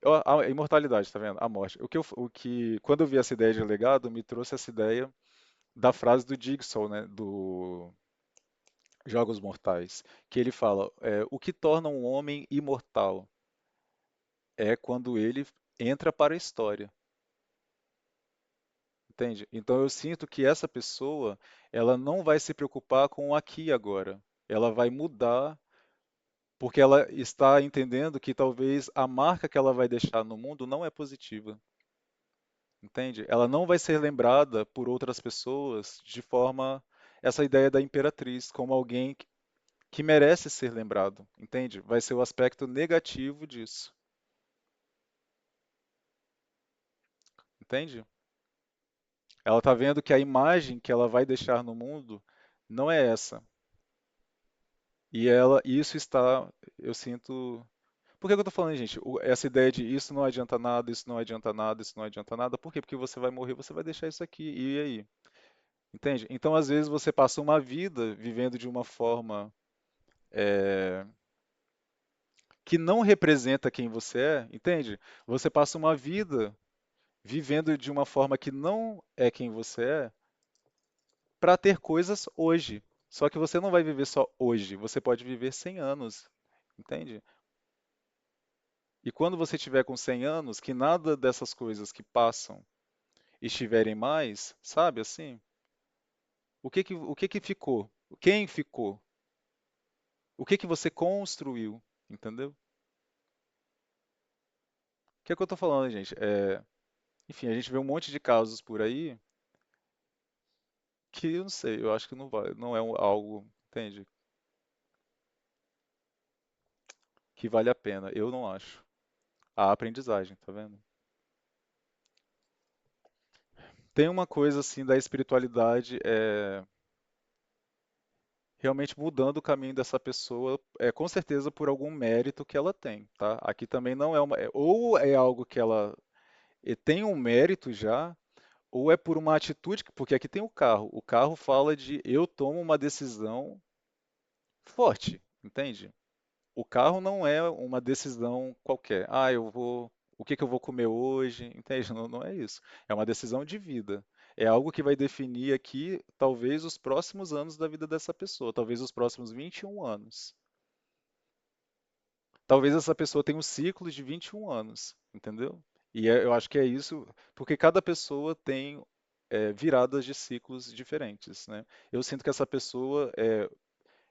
[SPEAKER 1] Ó, a imortalidade, tá vendo? A morte. Quando eu vi essa ideia de legado, me trouxe essa ideia da frase do Jigsaw, né, do Jogos Mortais, que ele fala, o que torna um homem imortal é quando ele entra para a história, entende? Então eu sinto que essa pessoa, ela não vai se preocupar com o aqui e agora. Ela vai mudar porque ela está entendendo que talvez a marca que ela vai deixar no mundo não é positiva. Entende? Ela não vai ser lembrada por outras pessoas de forma essa ideia da imperatriz como alguém que merece ser lembrado, entende? Vai ser o aspecto negativo disso, entende? Ela está vendo que a imagem que ela vai deixar no mundo não é essa. Isso está, eu sinto. Por que que eu tô falando, gente? Essa ideia de isso não adianta nada, isso não adianta nada, isso não adianta nada. Por quê? Porque você vai morrer, você vai deixar isso aqui. E aí? Entende? Então, às vezes, você passa uma vida vivendo de uma forma eh, que não representa quem você é, entende? Você passa uma vida vivendo de uma forma que não é quem você é para ter coisas hoje. Só que você não vai viver só hoje, você pode viver 100 anos, entende? E quando você tiver com 100 anos, que nada dessas coisas que passam estiverem mais, sabe assim? O que que ficou? Quem ficou? O que que você construiu? Entendeu? O que é que eu tô falando, gente? Enfim, a gente vê um monte de casos por aí que eu não sei, eu acho que não vai, não é algo, entende? Que vale a pena. Eu não acho. A aprendizagem, tá vendo? Tem uma coisa assim da espiritualidade realmente mudando o caminho dessa pessoa, com certeza por algum mérito que ela tem, tá? Aqui também não é ou é algo que ela tem um mérito já, ou é por uma atitude, porque aqui tem o carro. O carro fala de eu tomo uma decisão forte, entende? O carro não é uma decisão qualquer. Ah, eu vou. O que que eu vou comer hoje? Entende? Não, não é isso. É uma decisão de vida. É algo que vai definir aqui, talvez, os próximos anos da vida dessa pessoa. Talvez os próximos 21 anos. Talvez essa pessoa tenha um ciclo de 21 anos. Entendeu? E eu acho que é isso, porque cada pessoa tem viradas de ciclos diferentes, né? Eu sinto que essa pessoa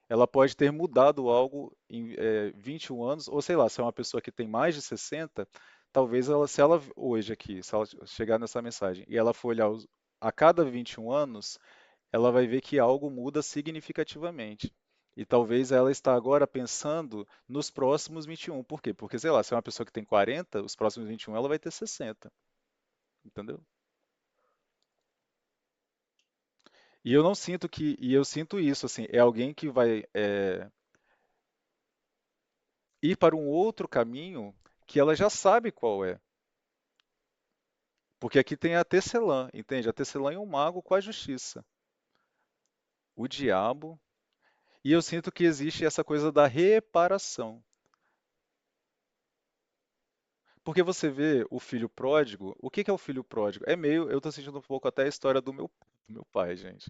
[SPEAKER 1] ela pode ter mudado algo em 21 anos, ou sei lá, se é uma pessoa que tem mais de 60, talvez ela, se ela hoje aqui, se ela chegar nessa mensagem e ela for olhar a cada 21 anos, ela vai ver que algo muda significativamente. E talvez ela está agora pensando nos próximos 21. Por quê? Porque, sei lá, se é uma pessoa que tem 40, os próximos 21 ela vai ter 60, entendeu? E eu não sinto que, e eu sinto isso, assim, é alguém que vai ir para um outro caminho que ela já sabe qual é. Porque aqui tem a tecelã, entende? A tecelã é um mago com a justiça. O diabo. E eu sinto que existe essa coisa da reparação. Porque você vê o filho pródigo, o que que é o filho pródigo? É meio, eu tô sentindo um pouco até a história do meu pai, gente.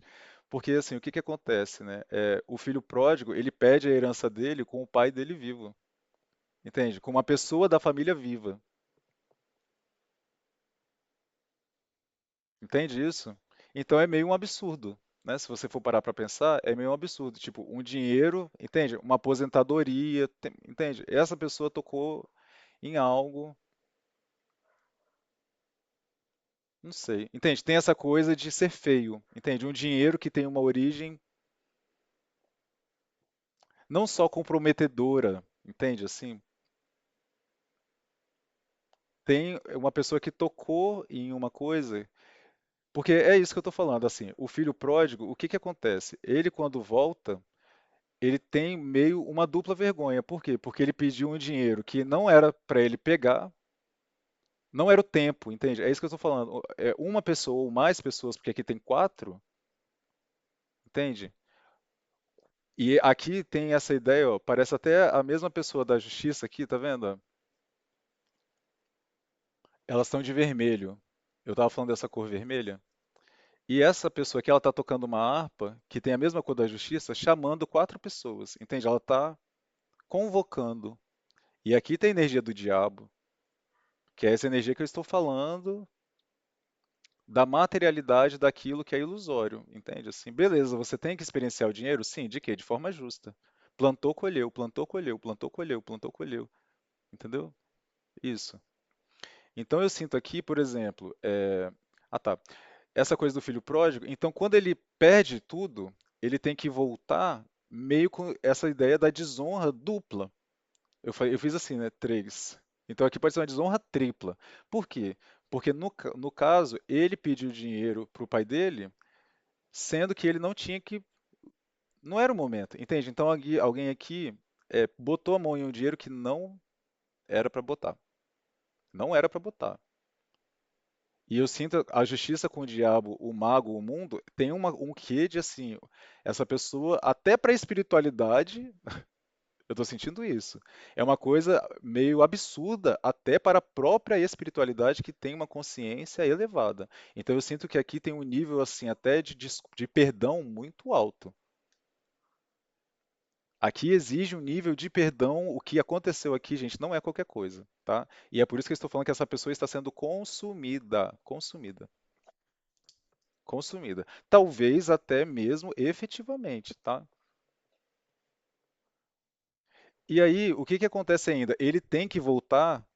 [SPEAKER 1] Porque assim, o que que acontece, né? O filho pródigo, ele pede a herança dele com o pai dele vivo, entende? Com uma pessoa da família viva. Entende isso? Então é meio um absurdo, né? Se você for parar para pensar, é meio um absurdo. Tipo, um dinheiro, entende? Uma aposentadoria, entende? Essa pessoa tocou em algo, não sei. Entende? Tem essa coisa de ser feio, entende? Um dinheiro que tem uma origem não só comprometedora, entende? Assim, tem uma pessoa que tocou em uma coisa, porque é isso que eu estou falando. Assim, o filho pródigo, o que que acontece? Ele quando volta ele tem meio uma dupla vergonha. Por quê? Porque ele pediu um dinheiro que não era para ele pegar, não era o tempo, entende? É isso que eu estou falando. É uma pessoa ou mais pessoas, porque aqui tem quatro, entende? E aqui tem essa ideia, ó, parece até a mesma pessoa da justiça aqui, tá vendo? Elas estão de vermelho. Eu estava falando dessa cor vermelha. E essa pessoa aqui, ela está tocando uma harpa que tem a mesma cor da justiça, chamando quatro pessoas, entende? Ela está convocando. E aqui tem a energia do diabo, que é essa energia que eu estou falando da materialidade daquilo que é ilusório, entende? Assim, beleza, você tem que experienciar o dinheiro? Sim, de quê? De forma justa. Plantou, colheu, plantou, colheu, plantou, colheu, plantou, colheu, entendeu? Isso. Então eu sinto aqui, por exemplo, ah tá, essa coisa do filho pródigo, então quando ele perde tudo, ele tem que voltar meio com essa ideia da desonra dupla. Eu fiz assim, né? Três. Então aqui pode ser uma desonra tripla. Por quê? Porque no caso, ele pediu dinheiro para o pai dele, sendo que ele não tinha que. Não era o momento, entende? Então alguém aqui botou a mão em um dinheiro que não era para botar. Não era para botar. E eu sinto a justiça com o diabo, o mago, o mundo, tem um quê de assim, essa pessoa, até para a espiritualidade, eu estou sentindo isso. É uma coisa meio absurda até para a própria espiritualidade que tem uma consciência elevada. Então eu sinto que aqui tem um nível assim até de perdão muito alto. Aqui exige um nível de perdão. O que aconteceu aqui, gente, não é qualquer coisa, tá? E é por isso que eu estou falando que essa pessoa está sendo consumida, consumida, consumida. Talvez até mesmo efetivamente, tá? E aí, o que que acontece ainda? Ele tem que voltar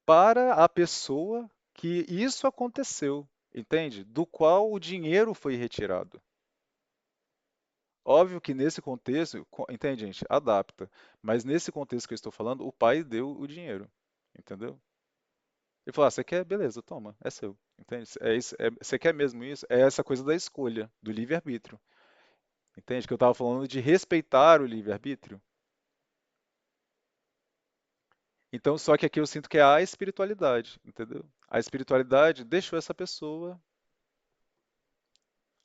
[SPEAKER 1] para a pessoa que isso aconteceu, entende? Do qual o dinheiro foi retirado. Óbvio que nesse contexto, entende, gente? Adapta. Mas nesse contexto que eu estou falando, o pai deu o dinheiro, entendeu? Ele falou: ah, você quer? Beleza, toma, é seu. Entende? É isso, você quer mesmo isso? É essa coisa da escolha, do livre-arbítrio. Entende? Que eu estava falando de respeitar o livre-arbítrio. Então, só que aqui eu sinto que é a espiritualidade, entendeu? A espiritualidade deixou essa pessoa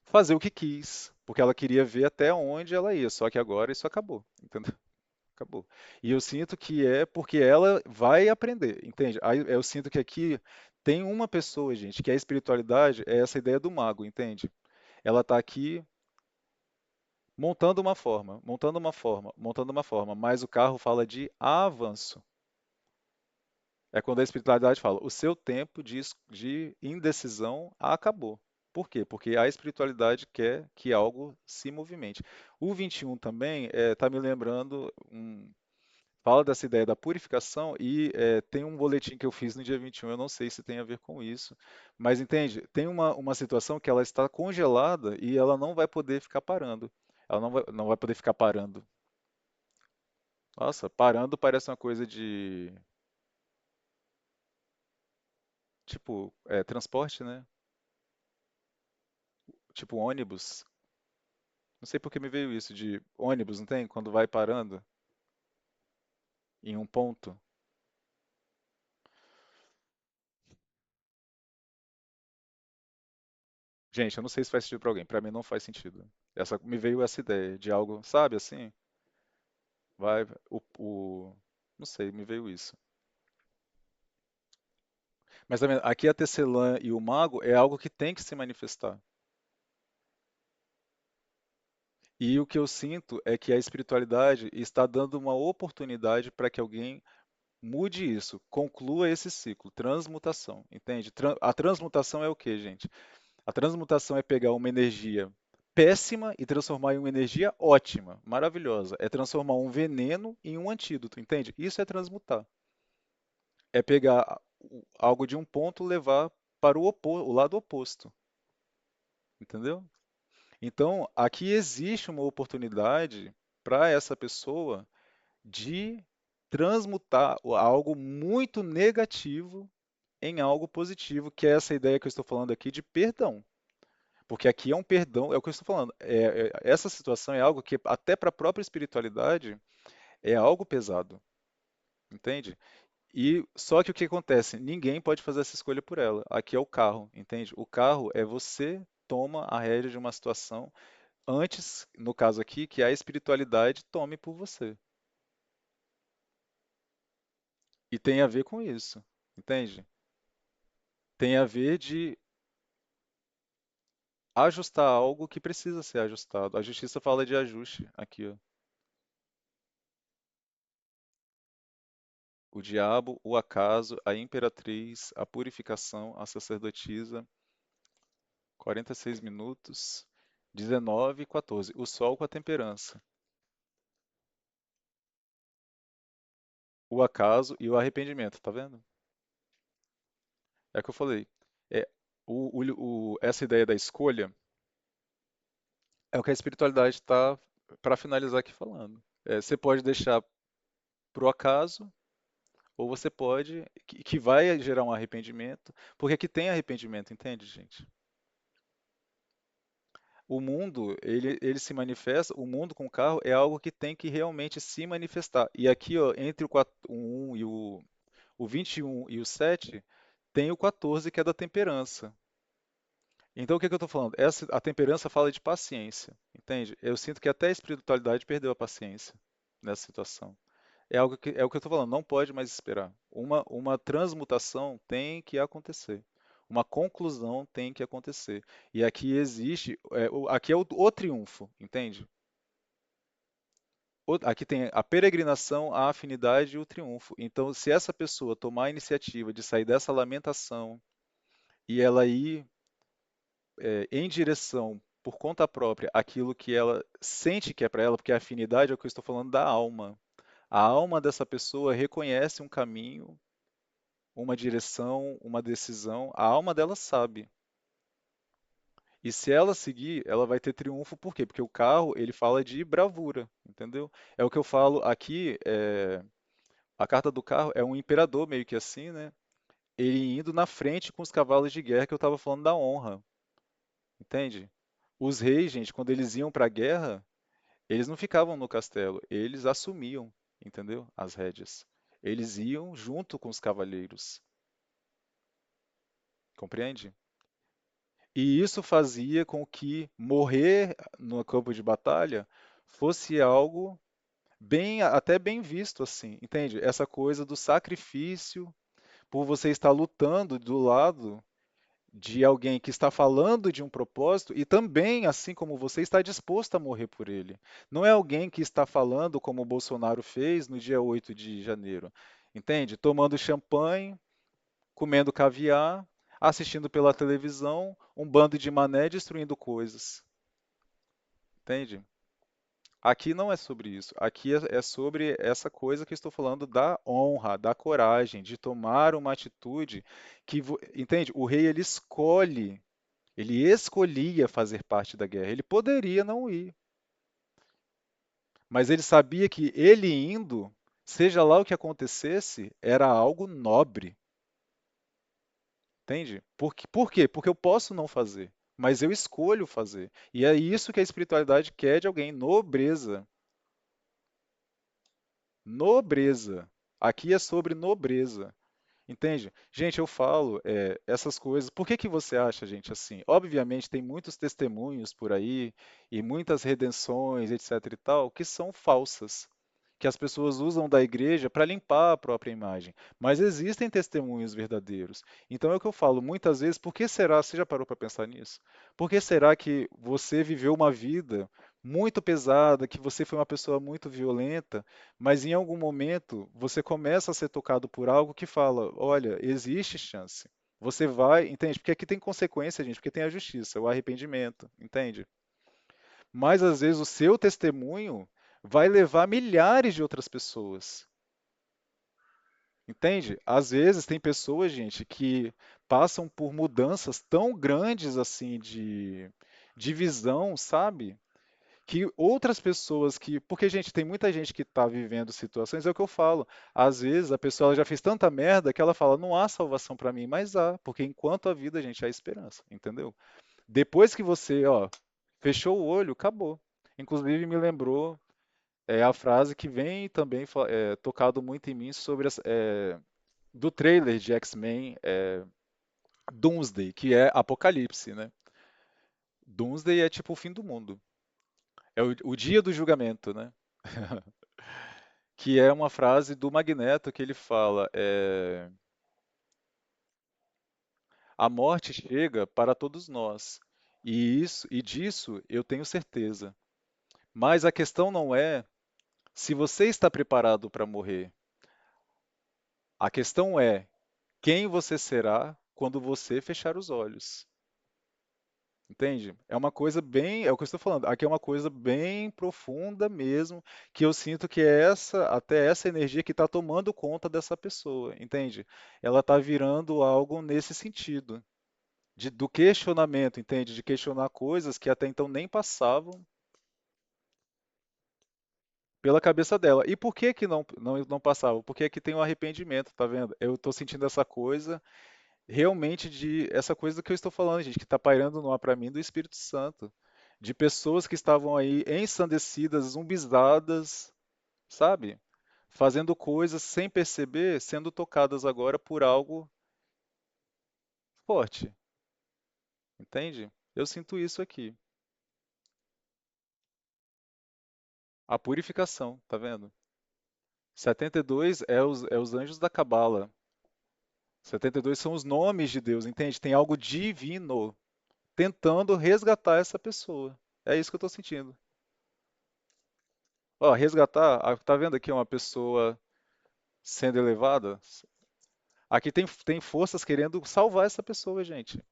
[SPEAKER 1] fazer o que quis, porque ela queria ver até onde ela ia, só que agora isso acabou, entendeu? Acabou. E eu sinto que é porque ela vai aprender, entende? Aí eu sinto que aqui tem uma pessoa, gente, que a espiritualidade é essa ideia do mago, entende? Ela está aqui montando uma forma, montando uma forma, montando uma forma, mas o carro fala de avanço. É quando a espiritualidade fala, o seu tempo de indecisão acabou. Por quê? Porque a espiritualidade quer que algo se movimente. O 21 também está me lembrando, fala dessa ideia da purificação e tem um boletim que eu fiz no dia 21, eu não sei se tem a ver com isso, mas entende? Tem uma situação que ela está congelada e ela não vai poder ficar parando. Ela não vai poder ficar parando. Nossa, parando parece uma coisa de, tipo, transporte, né? Tipo ônibus. Não sei por que me veio isso de ônibus, não tem? Quando vai parando em um ponto. Gente, eu não sei se faz sentido pra alguém. Pra mim não faz sentido. Me veio essa ideia de algo, sabe, assim? Vai, não sei, me veio isso. Mas também, aqui a tecelã e o mago é algo que tem que se manifestar. E o que eu sinto é que a espiritualidade está dando uma oportunidade para que alguém mude isso, conclua esse ciclo, transmutação, entende? A transmutação é o quê, gente? A transmutação é pegar uma energia péssima e transformar em uma energia ótima, maravilhosa. É transformar um veneno em um antídoto, entende? Isso é transmutar. É pegar algo de um ponto e levar para o lado oposto, entendeu? Então, aqui existe uma oportunidade para essa pessoa de transmutar algo muito negativo em algo positivo, que é essa ideia que eu estou falando aqui de perdão. Porque aqui é um perdão, é o que eu estou falando. Essa situação é algo que, até para a própria espiritualidade, é algo pesado, entende? E só que o que acontece? Ninguém pode fazer essa escolha por ela. Aqui é o carro, entende? O carro é você toma a rédea de uma situação antes, no caso aqui, que a espiritualidade tome por você. E tem a ver com isso, entende? Tem a ver de ajustar algo que precisa ser ajustado. A justiça fala de ajuste aqui, ó. O diabo, o acaso, a imperatriz, a purificação, a sacerdotisa, 46 minutos, 19 e 14. O sol com a temperança, o acaso e o arrependimento, tá vendo? É o que eu falei. É, essa ideia da escolha é o que a espiritualidade está, para finalizar aqui falando. Você pode deixar pro acaso, ou você pode, que vai gerar um arrependimento, porque aqui tem arrependimento, entende, gente? O mundo, ele se manifesta, o mundo com o carro é algo que tem que realmente se manifestar. E aqui, ó, entre o 1 e o 21 e o 7, tem o 14 que é da temperança. Então, o que que eu estou falando? A temperança fala de paciência, entende? Eu sinto que até a espiritualidade perdeu a paciência nessa situação. É o que eu estou falando, não pode mais esperar. Uma transmutação tem que acontecer. Uma conclusão tem que acontecer. E aqui existe, aqui é o triunfo, entende? Aqui tem a peregrinação, a afinidade e o triunfo. Então, se essa pessoa tomar a iniciativa de sair dessa lamentação e ela ir em direção por conta própria aquilo que ela sente que é para ela, porque a afinidade é o que eu estou falando da alma. A alma dessa pessoa reconhece um caminho, uma direção, uma decisão, a alma dela sabe. E se ela seguir, ela vai ter triunfo, por quê? Porque o carro, ele fala de bravura, entendeu? É o que eu falo aqui, a carta do carro é um imperador meio que assim, né? Ele indo na frente com os cavalos de guerra que eu estava falando da honra, entende? Os reis, gente, quando eles iam para a guerra, eles não ficavam no castelo, eles assumiam, entendeu? As rédeas. Eles iam junto com os cavaleiros, compreende? E isso fazia com que morrer no campo de batalha fosse algo até bem visto assim, entende? Essa coisa do sacrifício por você estar lutando do lado de alguém que está falando de um propósito e também, assim como você, está disposto a morrer por ele. Não é alguém que está falando como o Bolsonaro fez no dia 8 de janeiro, entende? Tomando champanhe, comendo caviar. assistindo pela televisão um bando de mané destruindo coisas, entende? Aqui não é sobre isso. Aqui é sobre essa coisa que eu estou falando da honra, da coragem, de tomar uma atitude que, entende? O rei ele escolhia fazer parte da guerra. Ele poderia não ir, mas ele sabia que ele indo, seja lá o que acontecesse, era algo nobre, entende? Por quê? Porque eu posso não fazer, mas eu escolho fazer. E é isso que a espiritualidade quer de alguém, nobreza. Nobreza. Aqui é sobre nobreza. Entende? Gente, eu falo essas coisas. Por que que você acha, gente, assim? Obviamente, tem muitos testemunhos por aí e muitas redenções, etc e tal, que são falsas, que as pessoas usam da igreja para limpar a própria imagem. Mas existem testemunhos verdadeiros. Então é o que eu falo muitas vezes. Por que será? Você já parou para pensar nisso? Por que será que você viveu uma vida muito pesada, que você foi uma pessoa muito violenta? Mas em algum momento você começa a ser tocado por algo que fala: olha, existe chance. Você vai, entende? Porque aqui tem consequência, gente, porque tem a justiça, o arrependimento, entende? Mas às vezes o seu testemunho vai levar milhares de outras pessoas, entende? Às vezes tem pessoas, gente, que passam por mudanças tão grandes assim de visão, sabe? Que outras pessoas que. Porque, gente, tem muita gente que está vivendo situações, é o que eu falo. Às vezes a pessoa ela já fez tanta merda que ela fala, não há salvação para mim, mas há, porque enquanto a vida, gente, há esperança, entendeu? Depois que você, ó, fechou o olho, acabou. Inclusive me lembrou a frase que vem também tocado muito em mim sobre do trailer de X-Men Doomsday, que é Apocalipse, né? Doomsday é tipo o fim do mundo. É o dia do julgamento, né? Que é uma frase do Magneto que ele fala: a morte chega para todos nós, e disso eu tenho certeza. Mas a questão não é se você está preparado para morrer. A questão é quem você será quando você fechar os olhos. Entende? É uma coisa bem, é o que eu estou falando. Aqui é uma coisa bem profunda mesmo, que eu sinto que é até essa energia que está tomando conta dessa pessoa, entende? Ela está virando algo nesse sentido, do questionamento, entende? De questionar coisas que até então nem passavam pela cabeça dela. E por que que não passava? Porque aqui tem o arrependimento, tá vendo? Eu estou sentindo essa coisa, realmente de essa coisa que eu estou falando, gente, que está pairando no ar para mim do Espírito Santo, de pessoas que estavam aí ensandecidas, zumbizadas, sabe? Fazendo coisas sem perceber, sendo tocadas agora por algo forte, entende? Eu sinto isso aqui. A purificação, tá vendo? 72 é os anjos da Cabala. 72 são os nomes de Deus, entende? Tem algo divino tentando resgatar essa pessoa. É isso que eu estou sentindo. Ó, resgatar, tá vendo aqui uma pessoa sendo elevada? Aqui tem forças querendo salvar essa pessoa, gente.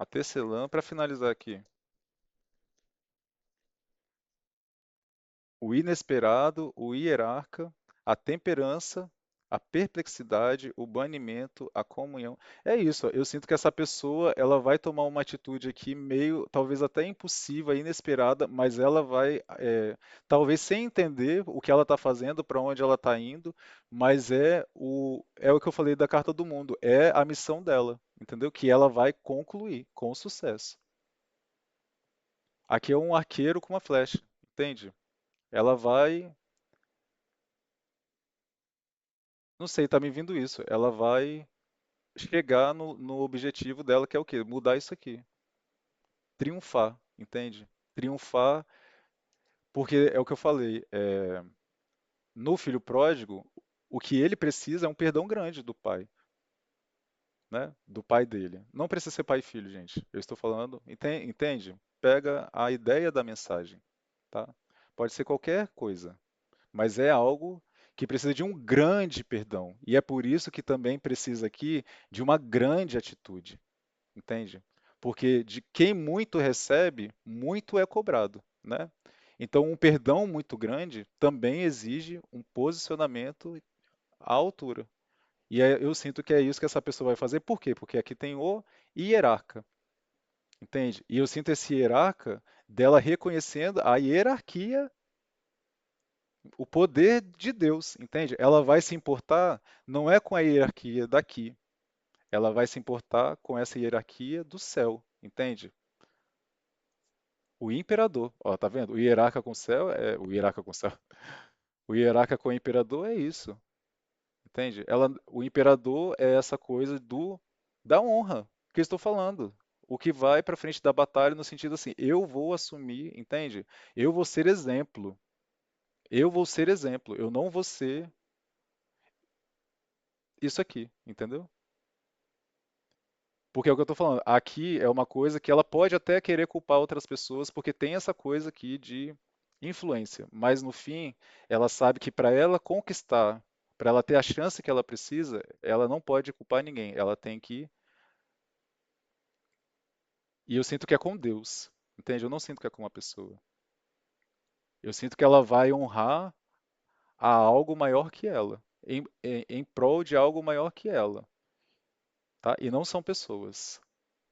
[SPEAKER 1] A tecelã, para finalizar aqui. O inesperado, o hierarca, a temperança, a perplexidade, o banimento, a comunhão. É isso, ó, eu sinto que essa pessoa, ela vai tomar uma atitude aqui meio, talvez até impulsiva, inesperada, mas ela vai, talvez sem entender o que ela está fazendo, para onde ela está indo, mas é o que eu falei da Carta do Mundo, é a missão dela, entendeu? Que ela vai concluir com sucesso. Aqui é um arqueiro com uma flecha, entende? Ela vai. Não sei, tá me vindo isso. Ela vai chegar no objetivo dela, que é o quê? Mudar isso aqui. Triunfar, entende? Triunfar, porque é o que eu falei. No filho pródigo, o que ele precisa é um perdão grande do pai, né? Do pai dele. Não precisa ser pai e filho, gente. Eu estou falando, entende? Pega a ideia da mensagem, tá? Pode ser qualquer coisa, mas é algo que precisa de um grande perdão. E é por isso que também precisa aqui de uma grande atitude, entende? Porque de quem muito recebe, muito é cobrado, né? Então, um perdão muito grande também exige um posicionamento à altura. Eu sinto que é isso que essa pessoa vai fazer. Por quê? Porque aqui tem o hierarca, entende? E eu sinto esse hierarca dela reconhecendo a hierarquia, o poder de Deus, entende? Ela vai se importar não é com a hierarquia daqui, ela vai se importar com essa hierarquia do céu, entende? O imperador, ó, tá vendo? O hierarca com o céu é o hierarca com o céu. O hierarca com o imperador é isso, entende? O imperador é essa coisa do da honra que eu estou falando. O que vai para frente da batalha no sentido assim, eu vou assumir, entende? Eu vou ser exemplo. Eu vou ser exemplo. Eu não vou ser isso aqui, entendeu? Porque é o que eu estou falando. Aqui é uma coisa que ela pode até querer culpar outras pessoas, porque tem essa coisa aqui de influência. Mas no fim, ela sabe que para ela conquistar, para ela ter a chance que ela precisa, ela não pode culpar ninguém. Ela tem que. E eu sinto que é com Deus. Entende? Eu não sinto que é com uma pessoa. Eu sinto que ela vai honrar a algo maior que ela, em prol de algo maior que ela, tá? E não são pessoas.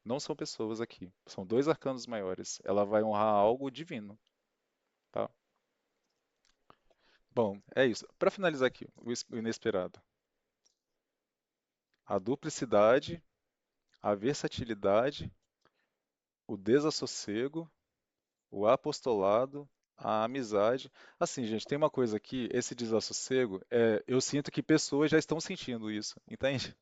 [SPEAKER 1] Não são pessoas aqui. São dois arcanos maiores. Ela vai honrar algo divino, tá? Bom, é isso. Para finalizar aqui, o inesperado. A duplicidade, a versatilidade, o desassossego, o apostolado, a amizade. Assim, gente, tem uma coisa aqui, esse desassossego, eu sinto que pessoas já estão sentindo isso, entende?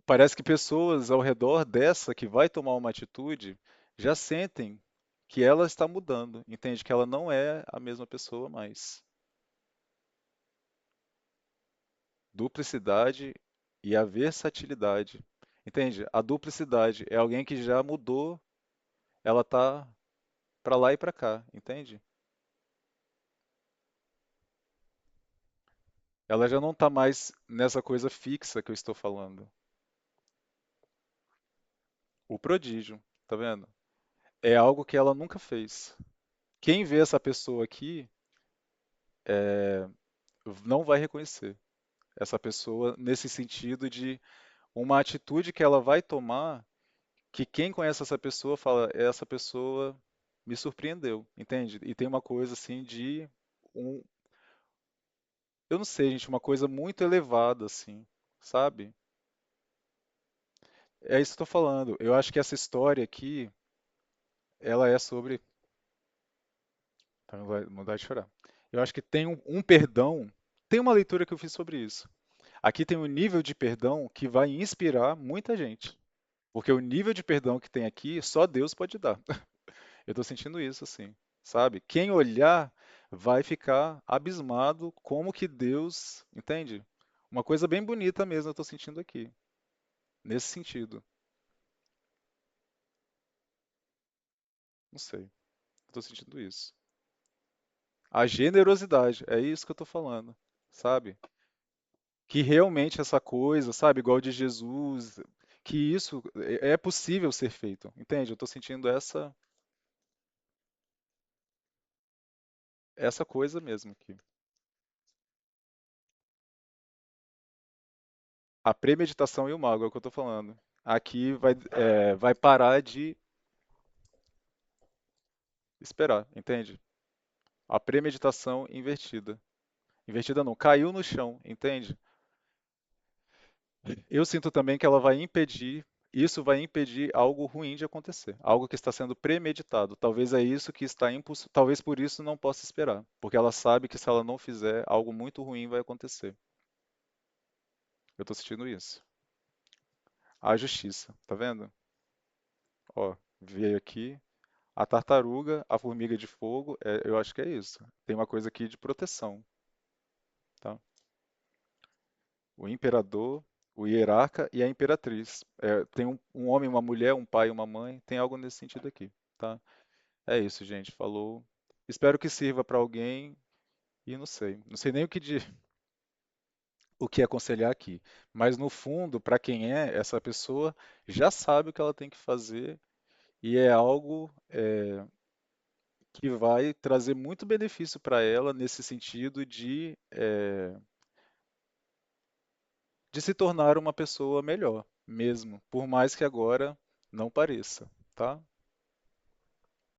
[SPEAKER 1] Parece que pessoas ao redor dessa que vai tomar uma atitude já sentem que ela está mudando, entende? Que ela não é a mesma pessoa mais. Duplicidade e a versatilidade. Entende? A duplicidade é alguém que já mudou, ela tá para lá e para cá, entende? Ela já não tá mais nessa coisa fixa que eu estou falando. O prodígio, tá vendo? É algo que ela nunca fez. Quem vê essa pessoa aqui não vai reconhecer essa pessoa nesse sentido de uma atitude que ela vai tomar que quem conhece essa pessoa fala, essa pessoa me surpreendeu, entende? E tem uma coisa assim de um, eu não sei, gente, uma coisa muito elevada assim, sabe? É isso que eu tô falando. Eu acho que essa história aqui, ela é sobre, tá, não vai mudar de chorar. Eu acho que tem um perdão, tem uma leitura que eu fiz sobre isso. Aqui tem um nível de perdão que vai inspirar muita gente. Porque o nível de perdão que tem aqui, só Deus pode dar. Eu tô sentindo isso, assim, sabe? Quem olhar vai ficar abismado como que Deus, entende? Uma coisa bem bonita mesmo, eu tô sentindo aqui, nesse sentido. Não sei, eu tô sentindo isso. A generosidade, é isso que eu tô falando, sabe? Que realmente essa coisa, sabe, igual de Jesus, que isso é possível ser feito, entende? Eu tô sentindo essa coisa mesmo aqui. A premeditação e o mago, é o que eu tô falando. Aqui vai parar de esperar, entende? A premeditação invertida. Invertida não, caiu no chão, entende? Eu sinto também que ela vai impedir, isso vai impedir algo ruim de acontecer, algo que está sendo premeditado. Talvez é isso que está impulso, talvez por isso não possa esperar, porque ela sabe que se ela não fizer, algo muito ruim vai acontecer. Eu tô sentindo isso. A justiça, tá vendo? Ó, veio aqui a tartaruga, a formiga de fogo, eu acho que é isso. Tem uma coisa aqui de proteção, tá? O imperador, o hierarca e a imperatriz. Tem um homem, uma mulher, um pai e uma mãe. Tem algo nesse sentido aqui, tá? É isso, gente. Falou. Espero que sirva para alguém. E não sei nem o que aconselhar aqui. Mas no fundo, para quem é, essa pessoa já sabe o que ela tem que fazer e é algo que vai trazer muito benefício para ela nesse sentido de se tornar uma pessoa melhor, mesmo, por mais que agora não pareça, tá?